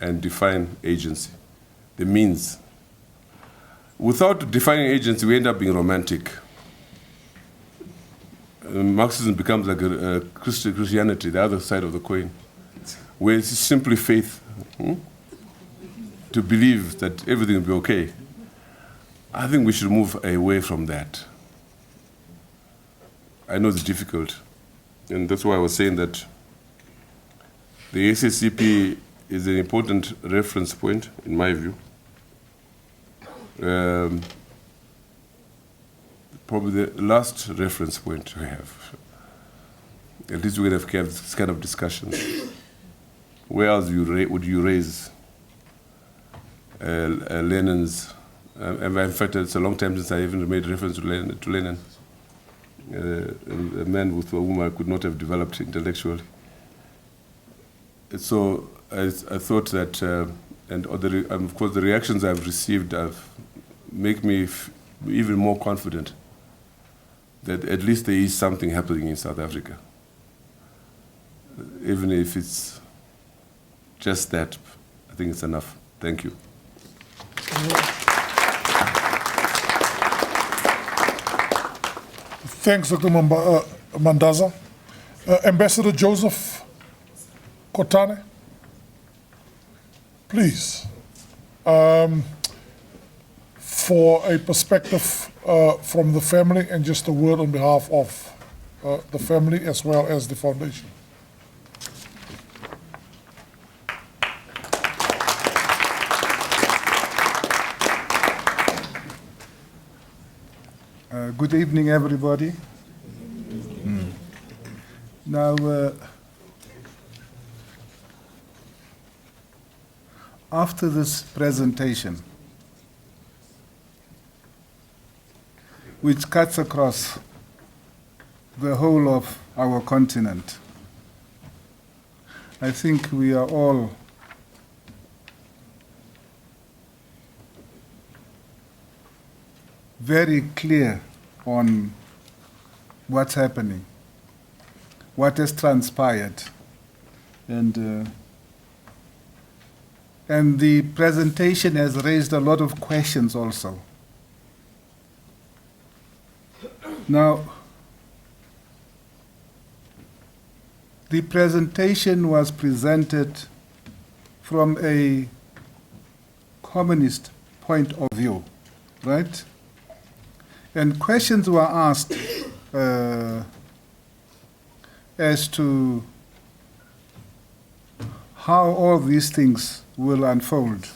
and define agency, the means. Without defining agency, we end up being romantic. Marxism becomes like a Christianity, the other side of the coin, where it's simply faith, to believe that everything will be okay. I think we should move away from that. I know it's difficult, and that's why I was saying that the SACP is an important reference point, in my view. Probably the last reference point we have. At least we're going to have this kind of discussion. Where else would you raise Lenin's? In fact, it's a long time since I even made reference to Lenin, a man with whom I could not have developed intellectually. So I thought that, and of course the reactions I've received make me even more confident that at least there is something happening in South Africa. Even if it's just that, I think it's enough. Thank you. Thanks, Dr. Mandaza. Ambassador Joseph Kotane, please, for a perspective from the family and just a word on behalf of the family as well as the foundation. Good evening, everybody. Now, after this presentation, which cuts across the whole of our continent, I think we are all very clear on what's happening, what has transpired, and the presentation has raised a lot of questions also. Now, the presentation was presented from a communist point of view, right? And questions were asked as to how all these things will unfold.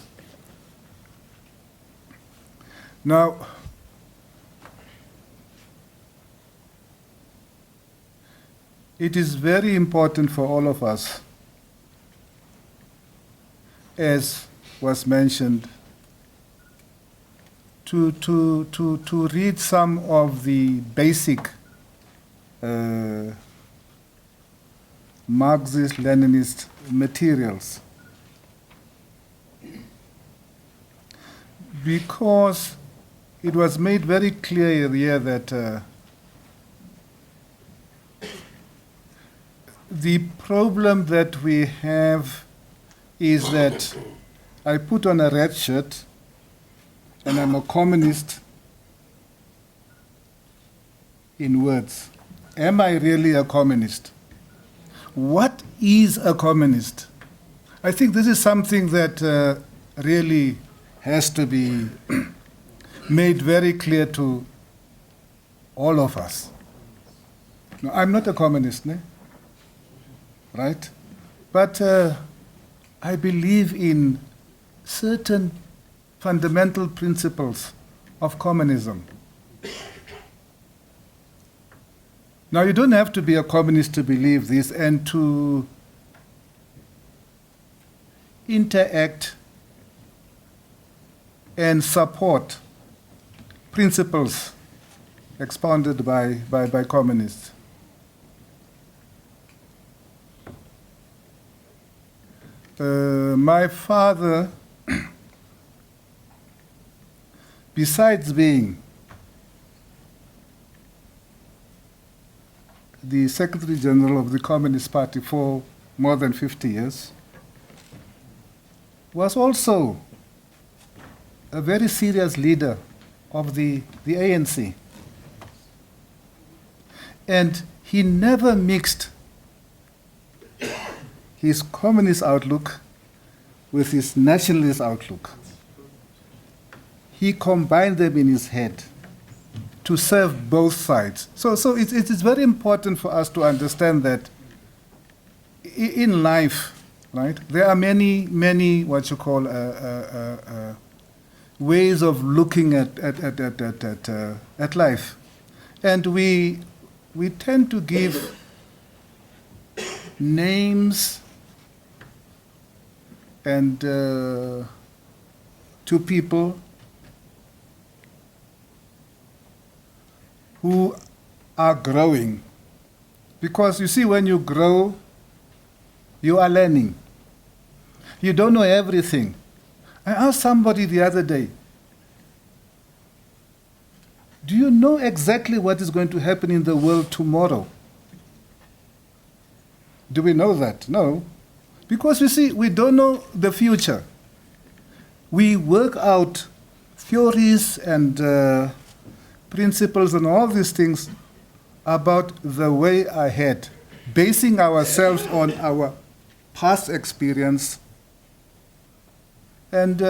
Now, it is very important for all of us, as was mentioned, to read some of the basic Marxist-Leninist materials, because it was made very clear here that the problem that we have is that I put on a red shirt and I'm a communist in words. Am I really a communist? What is a communist? I think this is something that really has to be made very clear to all of us. No, I'm not a communist, ne? Right? But I believe in certain fundamental principles of communism. Now, you don't have to be a communist to believe this and to interact and support principles expounded by communists. My father, besides being the Secretary General of the Communist Party for more than 50 years, was also a very serious leader of the ANC. And he never mixed his communist outlook with his nationalist outlook. He combined them in his head to serve both sides. So it is very important for us to understand that in life, right, there are many what you call ways of looking at life. And we tend to give names and to people who are growing. Because you see, when you grow, you are learning. You don't know everything. I asked somebody the other day, do you know exactly what is going to happen in the world tomorrow? Do we know that? No. Because you see, we don't know the future. We work out theories and principles and all these things about the way ahead, basing ourselves on our past experience. And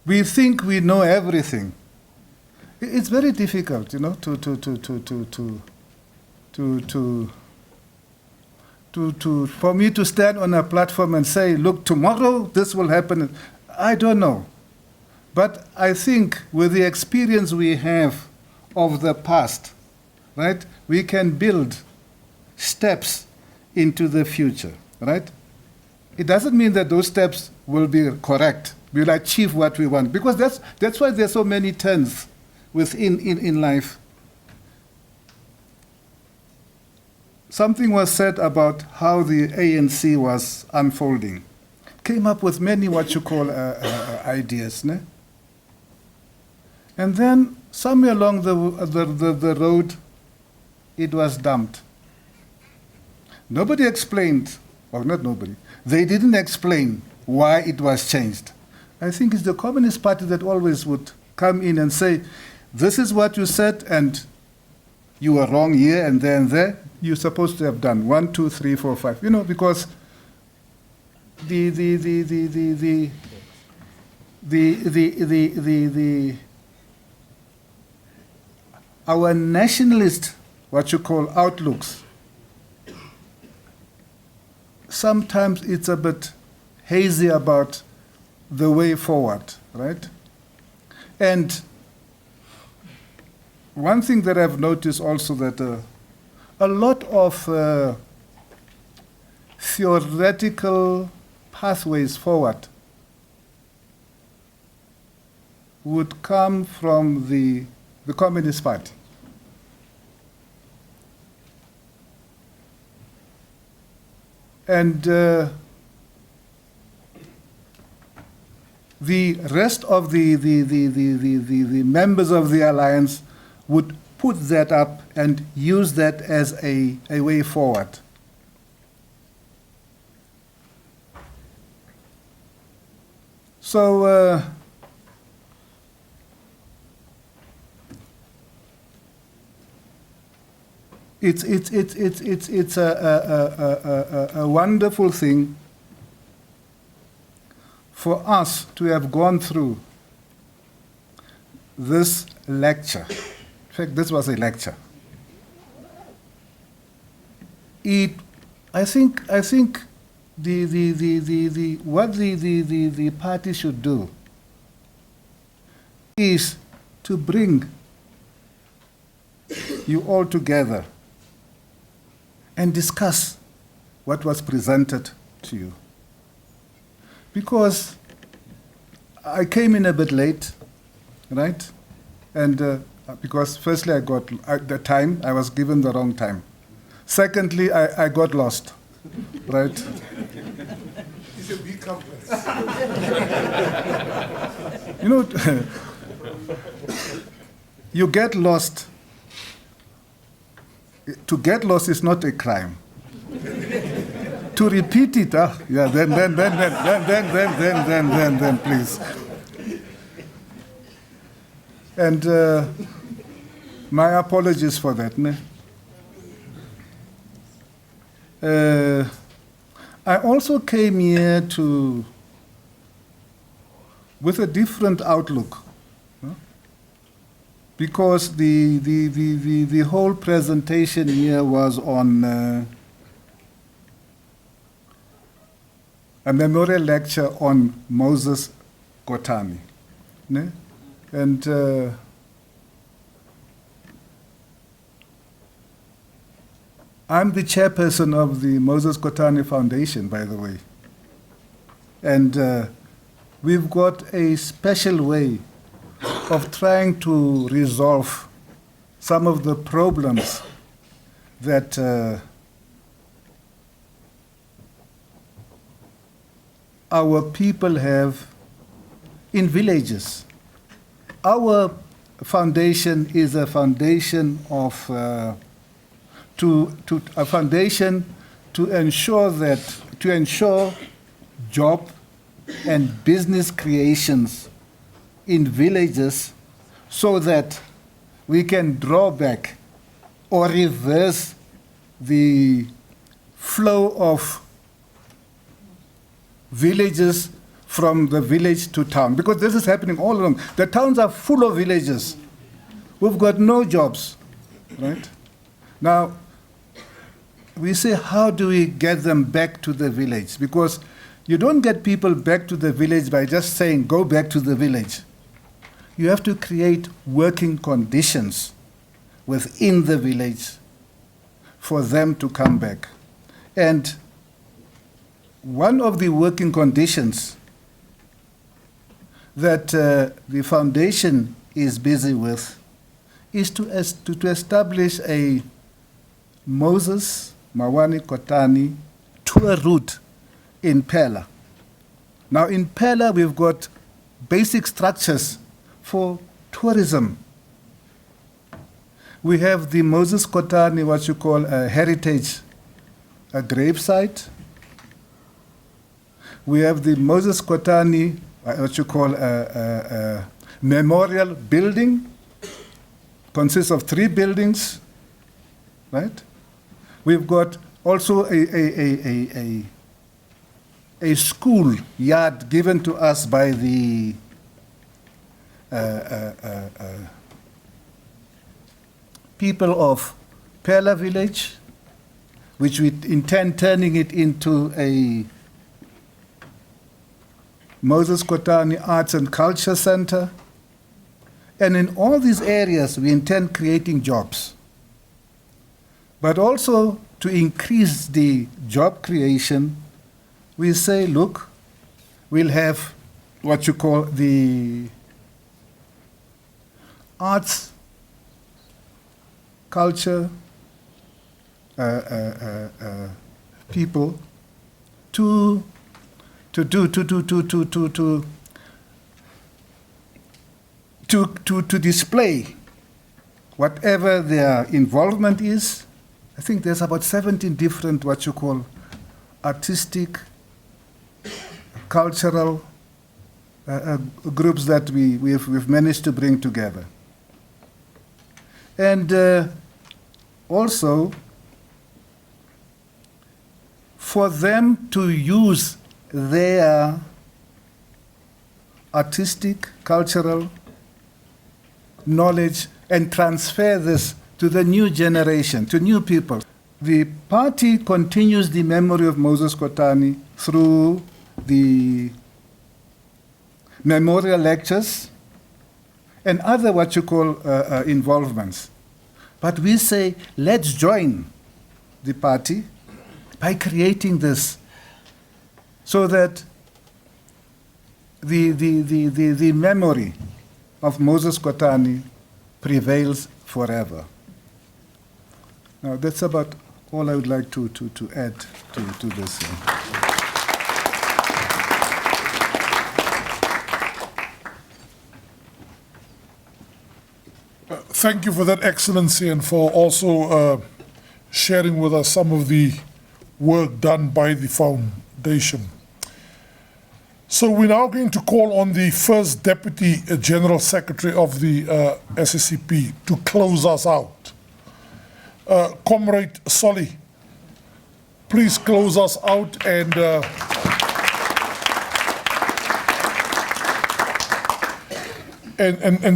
we think we know everything. It's very difficult, you know, for me to stand on a platform and say, look, tomorrow this will happen. I don't know. But I think with the experience we have of the past, right, we can build steps into the future, right? It doesn't mean that those steps will be correct, will achieve what we want, because that's why there's so many turns within in life. Something was said about how the ANC was unfolding. Came up with many what you call ideas, ne? And then somewhere along the road, it was dumped. Nobody explained, or not nobody, they didn't explain why it was changed. I think it's the Communist Party that always would come in and say, this is what you said, and you were wrong here and there and there. You're supposed to have done 1, 2, 3, 4, 5. You know, because our nationalist, what you call outlooks, sometimes it's a bit hazy about the way forward, right? And one thing that I've noticed also that a lot of theoretical pathways forward would come from the Communist Party. And the rest of the members of the alliance would put that up and use that as a way forward. So it's a wonderful thing for us to have gone through this lecture. In fact, this was a lecture. I think what the party should do is to bring you all together and discuss what was presented to you. Because I came in a bit late, right? And because firstly I got the time, I was given the wrong time. Secondly, I got lost, right? It's a big complex. You know, you get lost. To get lost is not a crime. To repeat it, yeah, then, please. And my apologies for that. Ne? I also came here with a different outlook. Because the whole presentation here was on a memorial lecture on Moses Kotane. Ne? And I'm the chairperson of the Moses Kotane Foundation, by the way. And we've got a special way of trying to resolve some of the problems that our people have in villages. Our foundation is a foundation of a foundation to ensure job and business creations in villages, so that we can draw back or reverse the flow of villages from the village to town, because this is happening all along. The towns are full of villages who've got no jobs, right? Now, we say, how do we get them back to the village? Because you don't get people back to the village by just saying, go back to the village. You have to create working conditions within the village for them to come back. And one of the working conditions that the foundation is busy with is to establish a Moses Kotane tour route in Pella. Now in Pella we've got basic structures for tourism. We have the Moses Kotane, what you call a heritage, a gravesite. We have the Moses Kotane, what you call a memorial building, consists of 3 buildings, right? We've got also a school yard given to us by the people of Pella village, which we intend turning it into a Moses Kotane Arts and Culture Center. And in all these areas, we intend creating jobs, but also to increase the job creation. We say, look, we'll have what you call the arts, culture people to display whatever their involvement is. I think there's about 17 different what you call artistic, cultural groups that we've managed to bring together. And also for them to use their artistic, cultural knowledge and transfer this to the new generation, to new people. The party continues the memory of Moses Kotane through the memorial lectures and other what you call involvements. But we say, let's join the party by creating this so that the memory of Moses Kotane prevails forever. Now, that's about all I would like to add to this. Thank you for that, Excellency, and for also sharing with us some of the work done by the foundation. So we're now going to call on the First Deputy General Secretary of the SACP to close us out. Comrade Solly, please close us out and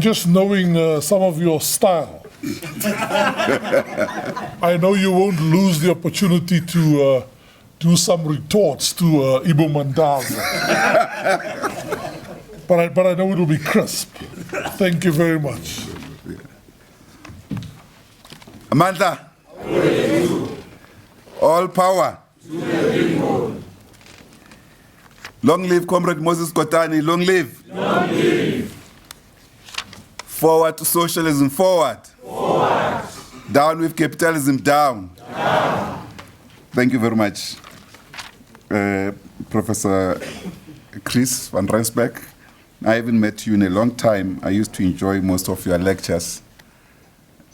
just knowing some of your style, I know you won't lose the opportunity to do some retorts to Ibbo Mandaza. but I know it will be crisp. Thank you very much. Amandla, all power. Long live Comrade Moses Kotane, long live. Long live. Forward to socialism, forward. Forward. Down with capitalism, down. Down. Thank you very much, Professor Chris van Rensbeck. I haven't met you in a long time. I used to enjoy most of your lectures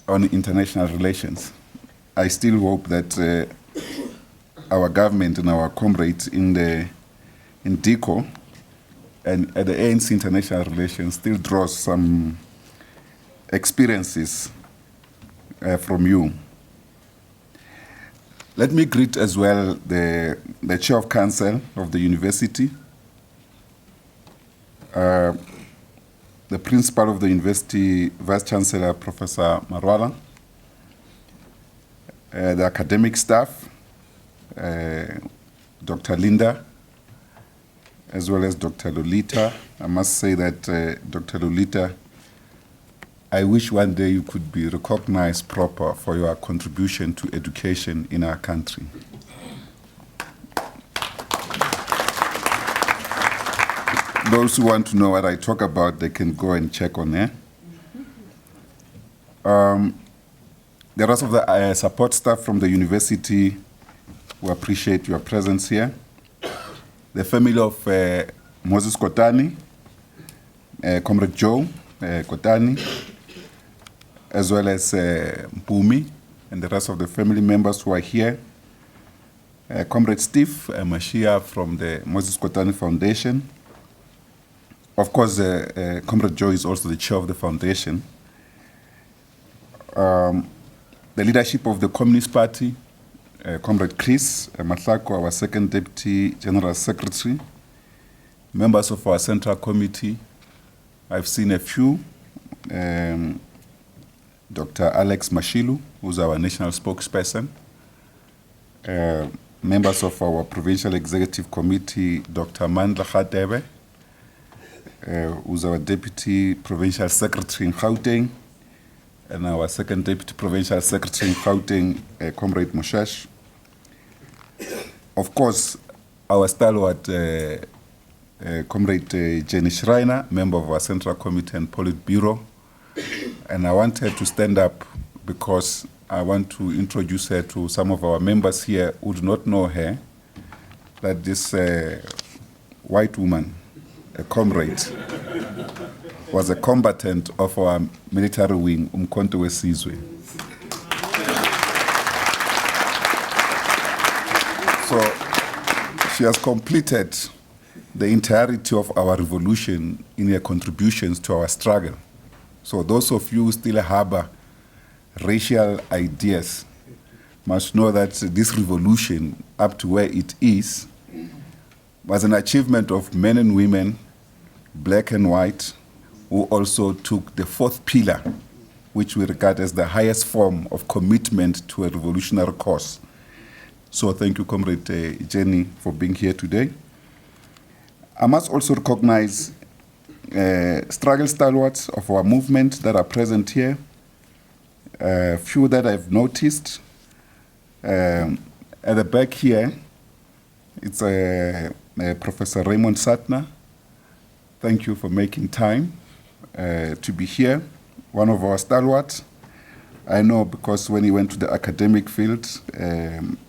on international relations. I still hope that our government and our comrades in DICO and at the ANC International Relations still draws some experiences from you. Let me greet as well the Chair of Council of the University, the Principal of the University, Vice Chancellor, Professor Marwala, the academic staff, Dr. Linda, as well as Dr. Lolita. I must say that Dr. Lolita, I wish one day you could be recognized proper for your contribution to education in our country. Those who want to know what I talk about, they can go and check on there. The rest of the support staff from the university, we appreciate your presence here. The family of Moses Kotane, Comrade Joe Kotane, as well as Mpumi, and the rest of the family members who are here. Comrade Steve Mashia from the Moses Kotane Foundation. Of course, Comrade Joe is also the chair of the foundation. The leadership of the Communist Party, Comrade Chris Matlako, our second Deputy General Secretary, members of our Central Committee. I've seen a few. Dr. Alex Mashilu, who's our national spokesperson. Members of our Provincial Executive Committee, Dr. Mandla Khatebe, who's our Deputy Provincial Secretary in Gauteng, and our second Deputy Provincial Secretary in Gauteng, Comrade Moshesh. Of course, our stalwart, Comrade Jenny Schreiner, member of our Central Committee and Politburo. And I want her to stand up because I want to introduce her to some of our members here who do not know her, that this white woman, a comrade, was a combatant of our military wing, Umkhonto weSizwe. So she has completed the entirety of our revolution in her contributions to our struggle. So those of you who still harbor racial ideas must know that this revolution, up to where it is, was an achievement of men and women, black and white, who also took the fourth pillar, which we regard as the highest form of commitment to a revolutionary cause. So thank you, Comrade Jenny, for being here today. I must also recognize struggle stalwarts of our movement that are present here. A few that I've noticed. At the back here, it's Professor Raymond Satner. Thank you for making time to be here. One of our stalwarts. I know because when he went to the academic field,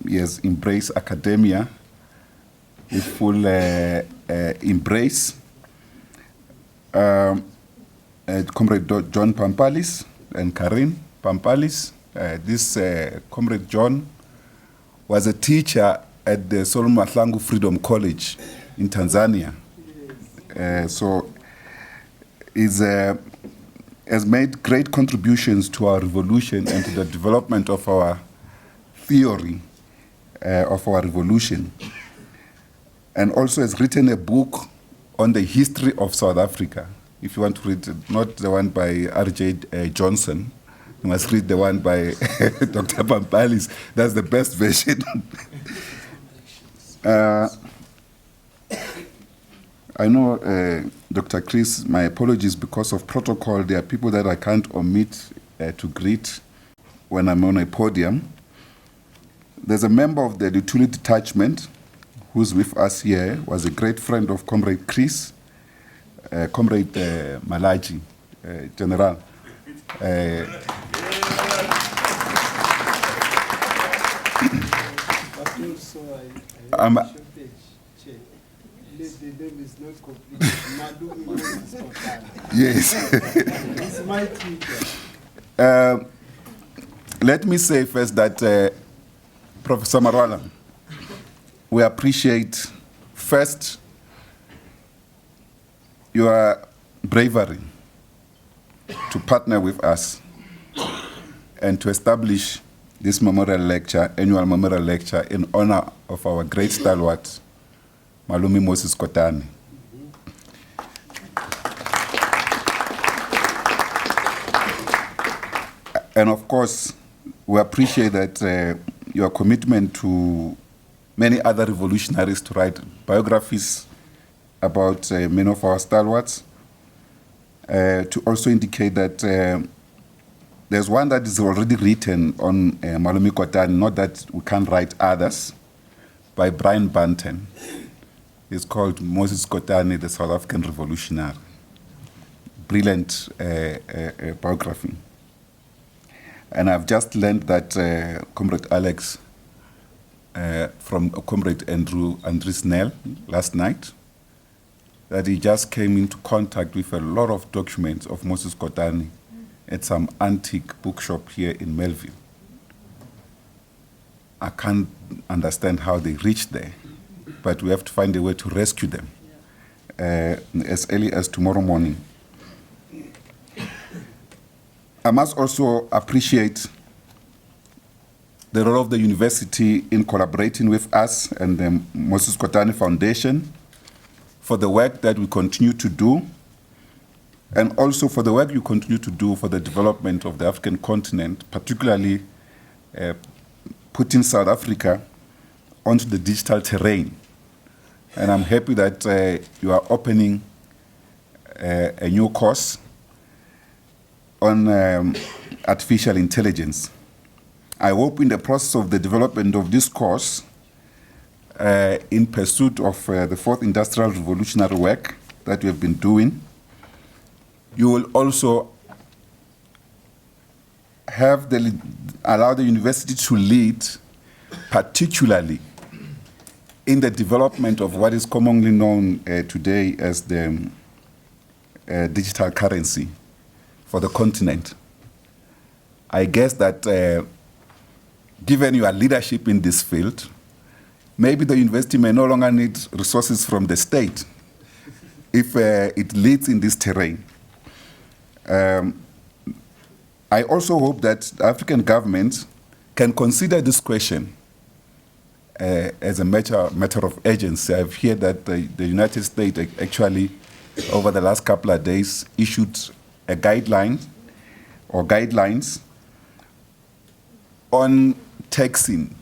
he has embraced academia with full embrace. Comrade John Pampalis and Karin Pampalis. This Comrade John was a teacher at the Solomon Mahlangu Freedom College in Tanzania. So he's has made great contributions to our revolution and to the development of our theory of our revolution. And also has written a book on the history of South Africa. If you want to read, not the one by R.J. Johnson, you must read the one by Dr. Pampalis. That's the best version. I know, Dr. Chris, my apologies because of protocol. There are people that I can't omit to greet when I'm on a podium. There's a member of the Lutuli detachment who's with us here, was a great friend of Comrade Chris, Comrade Malaji, General. The name is not complete. Moses Kotane. Yes. It's my teacher. Let me say first that Professor Marwala, we appreciate first your bravery to partner with us and to establish this memorial lecture, annual memorial lecture, in honor of our great stalwart, Malumi Moses Kotane. And of course, we appreciate that your commitment to many other revolutionaries to write biographies about many of our stalwarts, to also indicate that there's one that is already written on Malumi Kotane, not that we can't write others, by Brian Banton. It's called Moses Kotane, the South African Revolutionary. Brilliant biography. And I've just learned that Comrade Alex from Comrade Andrew Snell last night, that he just came into contact with a lot of documents of Moses Kotane at some antique bookshop here in Melville. I can't understand how they reached there, but we have to find a way to rescue them as early as tomorrow morning. I must also appreciate the role of the university in collaborating with us and the Moses Kotane Foundation for the work that we continue to do, and also for the work you continue to do for the development of the African continent, particularly putting South Africa onto the digital terrain. And I'm happy that you are opening a new course on artificial intelligence. I hope in the process of the development of this course, in pursuit of the fourth industrial revolutionary work that we have been doing, you will also have allow the university to lead, particularly in the development of what is commonly known today as the digital currency for the continent. I guess that given your leadership in this field, maybe the university may no longer need resources from the state if it leads in this terrain. I also hope that the African government can consider this question as a matter of urgency. I've heard that the United States actually, over the last couple of days, issued a guideline or guidelines on taxing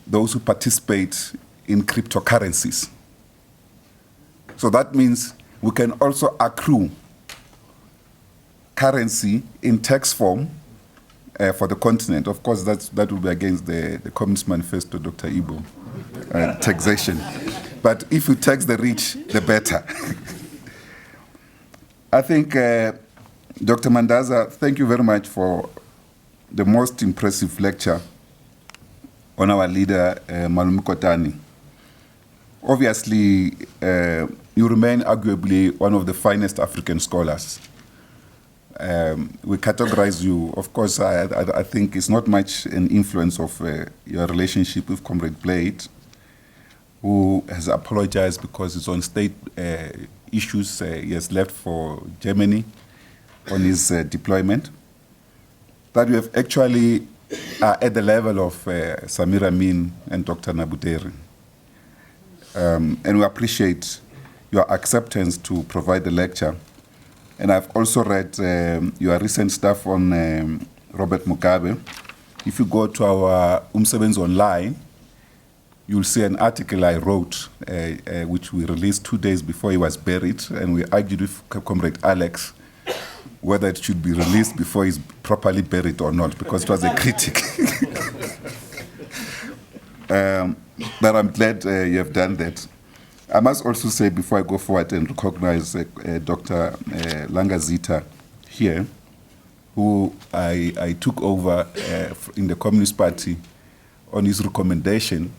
those who participate in cryptocurrencies. So that means we can also accrue currency in tax form for the continent. Of course, that will be against the Communist Manifesto, Dr. Ibbo, taxation. But if you tax the rich, the better. I think, Dr. Mandaza, thank you very much for the most impressive lecture on our leader, Malumi Kotane. Obviously, you remain arguably one of the finest African scholars. We categorize you, of course, I think it's not much an influence of your relationship with Comrade Blade, who has apologized because he's on state issues. He has left for Germany on his deployment. That we have actually at the level of Samir Amin and Dr. Nabuteri. And we appreciate your acceptance to provide the lecture. And I've also read your recent stuff on Robert Mugabe. If you go to our Umsebenzi online, you'll see an article I wrote, which we released 2 days before he was buried, and we argued with Comrade Alex whether it should be released before he's properly buried or not, because it was a critic. But I'm glad you have done that. I must also say, before I go forward and recognize Dr. Langazita here, who I took over in the Communist Party on his recommendation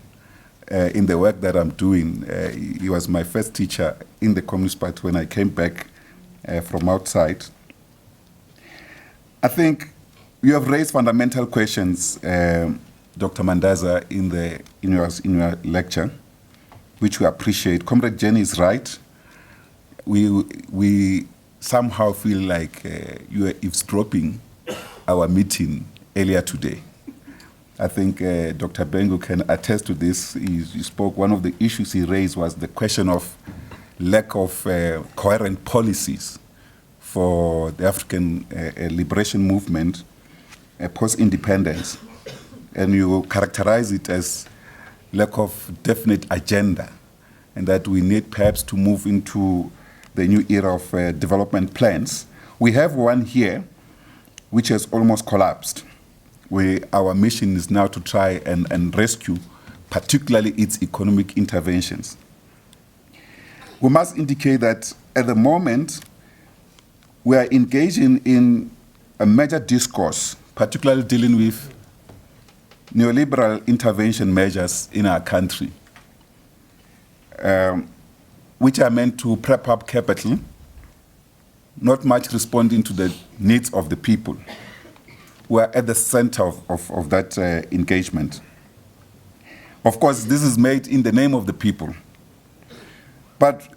in the work that I'm doing. He was my first teacher in the Communist Party when I came back from outside. I think you have raised fundamental questions, Dr. Mandaza, in your lecture, which we appreciate. Comrade Jenny is right. We somehow feel like you are eavesdropping our meeting earlier today. I think Dr. Bengu can attest to this. He spoke, one of the issues he raised was the question of lack of coherent policies for the African liberation movement post-independence. And you characterize it as lack of definite agenda, and that we need perhaps to move into the new era of development plans. We have one here which has almost collapsed, where our mission is now to try and rescue particularly its economic interventions. We must indicate that at the moment we are engaging in a major discourse, particularly dealing with neoliberal intervention measures in our country, which are meant to prep up capital, not much responding to the needs of the people. We are at the center of that engagement. Of course, this is made in the name of the people. But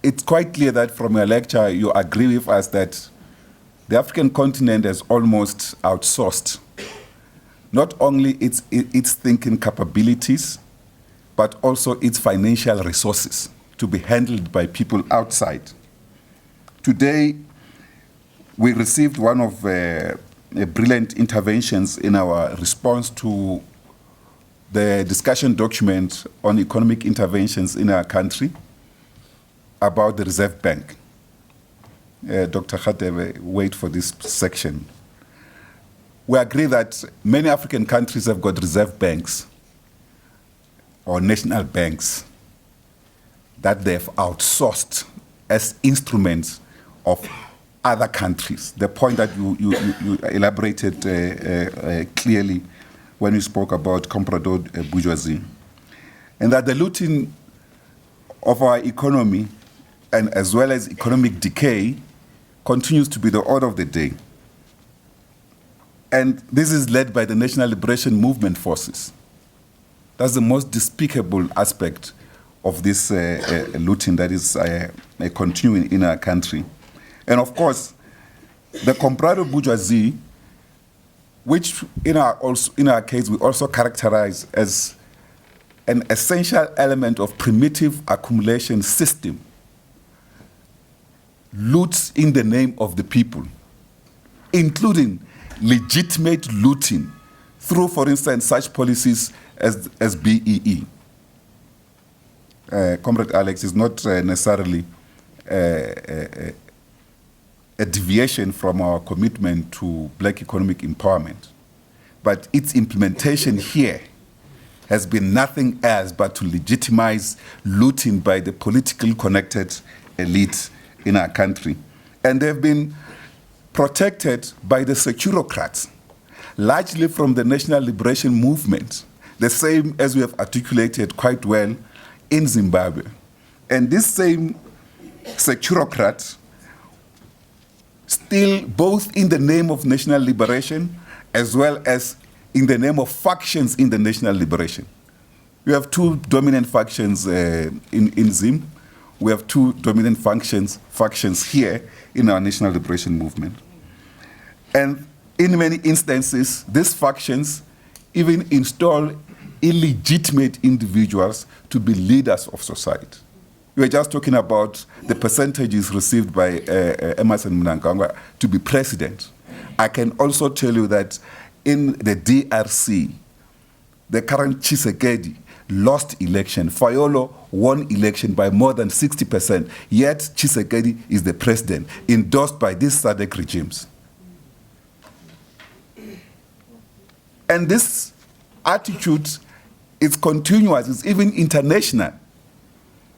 it's quite clear that from your lecture, you agree with us that the African continent has almost outsourced not only its thinking capabilities, but also its financial resources to be handled by people outside. Today, we received one of brilliant interventions in our response to the discussion document on economic interventions in our country about the Reserve Bank. Dr. Khatebe, wait for this section. We agree that many African countries have got reserve banks or national banks that they've outsourced as instruments of other countries. The point that you elaborated clearly when you spoke about comprador bourgeoisie. And that the looting of our economy and as well as economic decay continues to be the order of the day. And this is led by the National Liberation Movement forces. That's the most despicable aspect of this looting that is continuing in our country. And of course, the comprador bourgeoisie, which in our case we also characterize as an essential element of primitive accumulation system, loots in the name of the people, including legitimate looting through, for instance, such policies as BEE. Comrade Alex, is not necessarily a deviation from our commitment to black economic empowerment, but its implementation here has been nothing else but to legitimize looting by the politically connected elite in our country. And they've been protected by the securocrats, largely from the National Liberation Movement, the same as we have articulated quite well in Zimbabwe. And this same securocrat, still both in the name of national liberation as well as in the name of factions in the national liberation. We have two dominant factions in Zim. We have two dominant factions here in our national liberation movement. And in many instances, these factions even install illegitimate individuals to be leaders of society. We were just talking about the percentages received by Emerson Mnangagwa to be president. I can also tell you that in the DRC, the current Tshisekedi lost election. Fayolo won election by more than 60%, yet Tshisekedi is the president, endorsed by these SADC regimes. And this attitude is continuous, it's even international.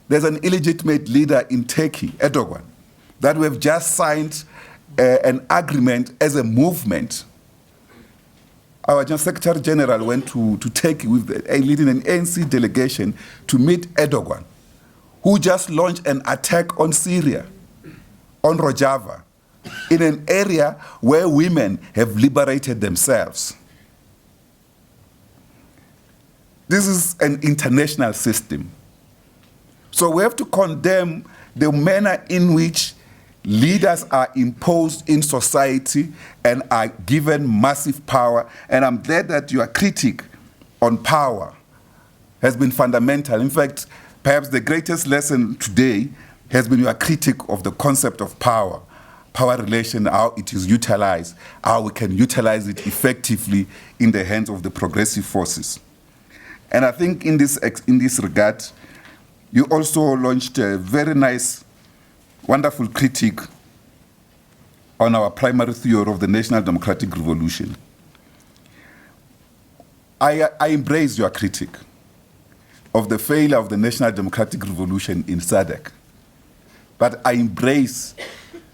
There's an illegitimate leader in Turkey, Erdogan, that we have just signed an agreement as a movement. Our Secretary General went to Turkey with leading an ANC delegation to meet Erdogan, who just launched an attack on Syria, on Rojava, in an area where women have liberated themselves. This is an international system. So we have to condemn the manner in which leaders are imposed in society and are given massive power. And I'm glad that your critique on power has been fundamental. In fact, perhaps the greatest lesson today has been your critique of the concept of power, power relation, how it is utilized, how we can utilize it effectively in the hands of the progressive forces. And I think in this regard, you also launched a very nice, wonderful critique on our primary theory of the National Democratic Revolution. I embrace your critique of the failure of the National Democratic Revolution in SADC. But I embrace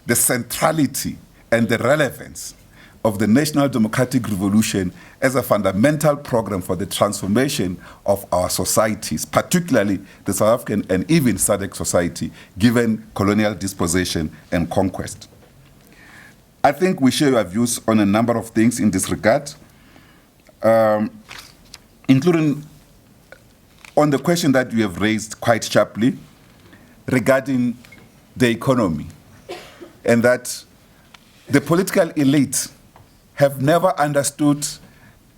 the centrality and the relevance of the National Democratic Revolution as a fundamental program for the transformation of our societies, particularly the South African and even SADC society, given colonial dispossession and conquest. I think we share your views on a number of things in this regard, including on the question that you have raised quite sharply regarding the economy, and that the political elite have never understood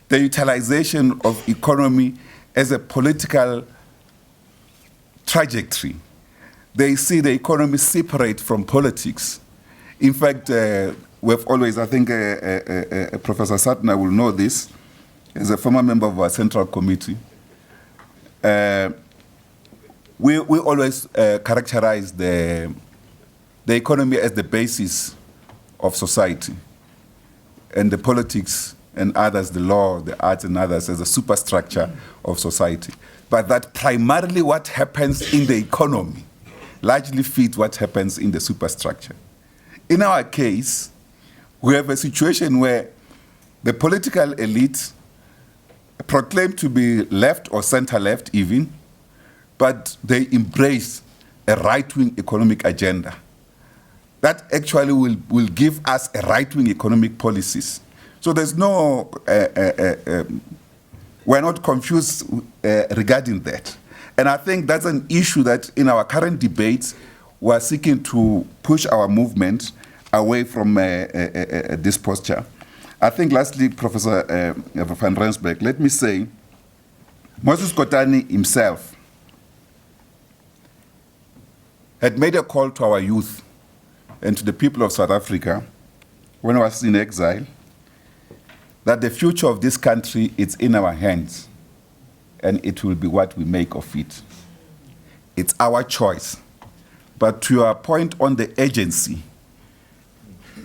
the utilization of economy as a political trajectory. They see the economy separate from politics. In fact, we've always, I think Professor Satna will know this, as a former member of our Central Committee, we always characterize the economy as the basis of society, and the politics and others, the law, the arts and others, as a superstructure of society. But that primarily what happens in the economy largely feeds what happens in the superstructure. In our case, we have a situation where the political elite proclaim to be left or center-left even, but they embrace a right-wing economic agenda that actually will give us a right-wing economic policies. So there's no, we're not confused regarding that. And I think that's an issue that in our current debates, we're seeking to push our movement away from this posture. I think lastly, Professor van Rensburg, let me say, Moses Kotane himself had made a call to our youth and to the people of South Africa when I was in exile, that the future of this country is in our hands, and it will be what we make of it. It's our choice. But to your point on the agency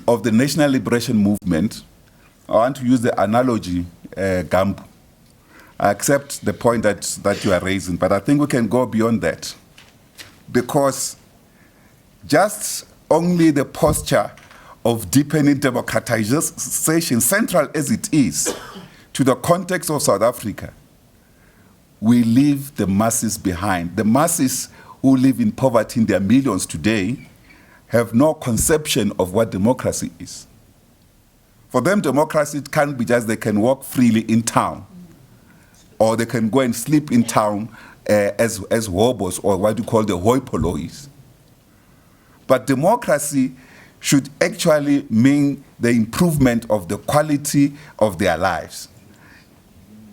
of the National Liberation Movement, I want to use the analogy, Gambu. I accept the point that you are raising, but I think we can go beyond that. Because just only the posture of deepening democratization, central as it is to the context of South Africa, we leave the masses behind. The masses who live in poverty in their millions today have no conception of what democracy is. For them, democracy can't be just they can walk freely in town, or they can go and sleep in town as hobos, or what you call the hoi pollois. But democracy should actually mean the improvement of the quality of their lives.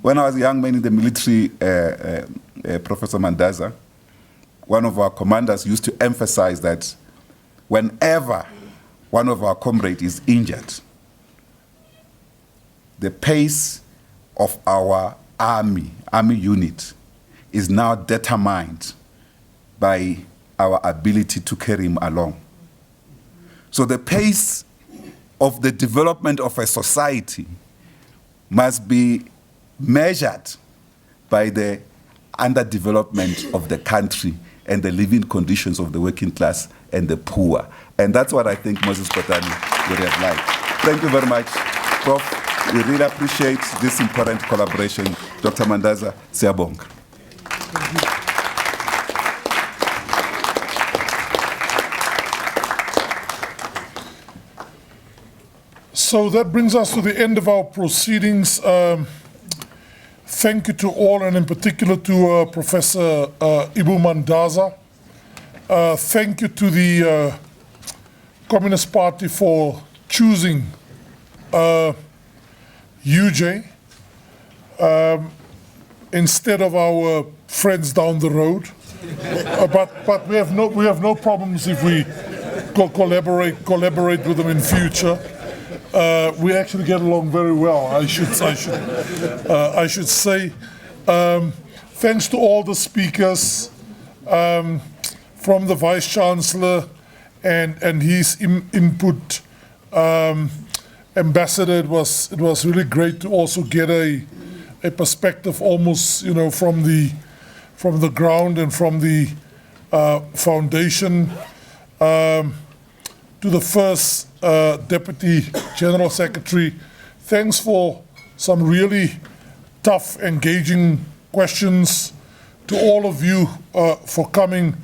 When I was a young man in the military, Professor Mandaza, one of our commanders used to emphasize that whenever one of our comrades is injured, the pace of our army unit is now determined by our ability to carry him along. So the pace of the development of a society must be measured by the underdevelopment of the country and the living conditions of the working class and the poor. And that's what I think Moses Kotane would have liked. Thank you very much, Prof. We really appreciate this important collaboration. Dr. Mandaza, siyabonga. So that brings us to the end of our proceedings. Thank you to all, and in particular to Professor Ibbo Mandaza. Thank you to the Communist Party for choosing UJ instead of our friends down the road. But we have no problems if we collaborate with them in future. We actually get along very well. I should say. Thanks to all the speakers, from the Vice Chancellor and his input. Ambassador, it was really great to also get a perspective almost, from the ground and from the foundation. To the first Deputy General Secretary, thanks for some really tough, engaging questions. To all of you for coming,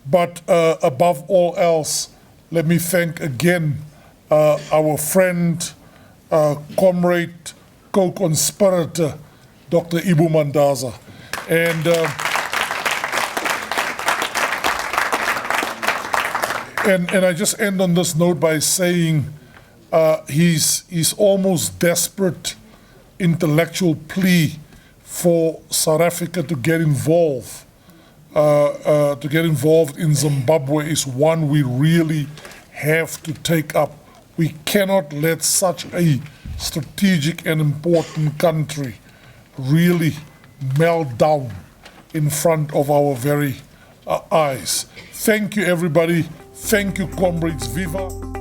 but above all else, let me thank again our friend, comrade, co-conspirator, Dr. Ibbo Mandaza. And I just end on this note by saying he's almost desperate intellectual plea for South Africa to get involved in Zimbabwe is one we really have to take up. We cannot let such a strategic and important country really melt down in front of our very eyes. Thank you, everybody. Thank you, comrades. Viva!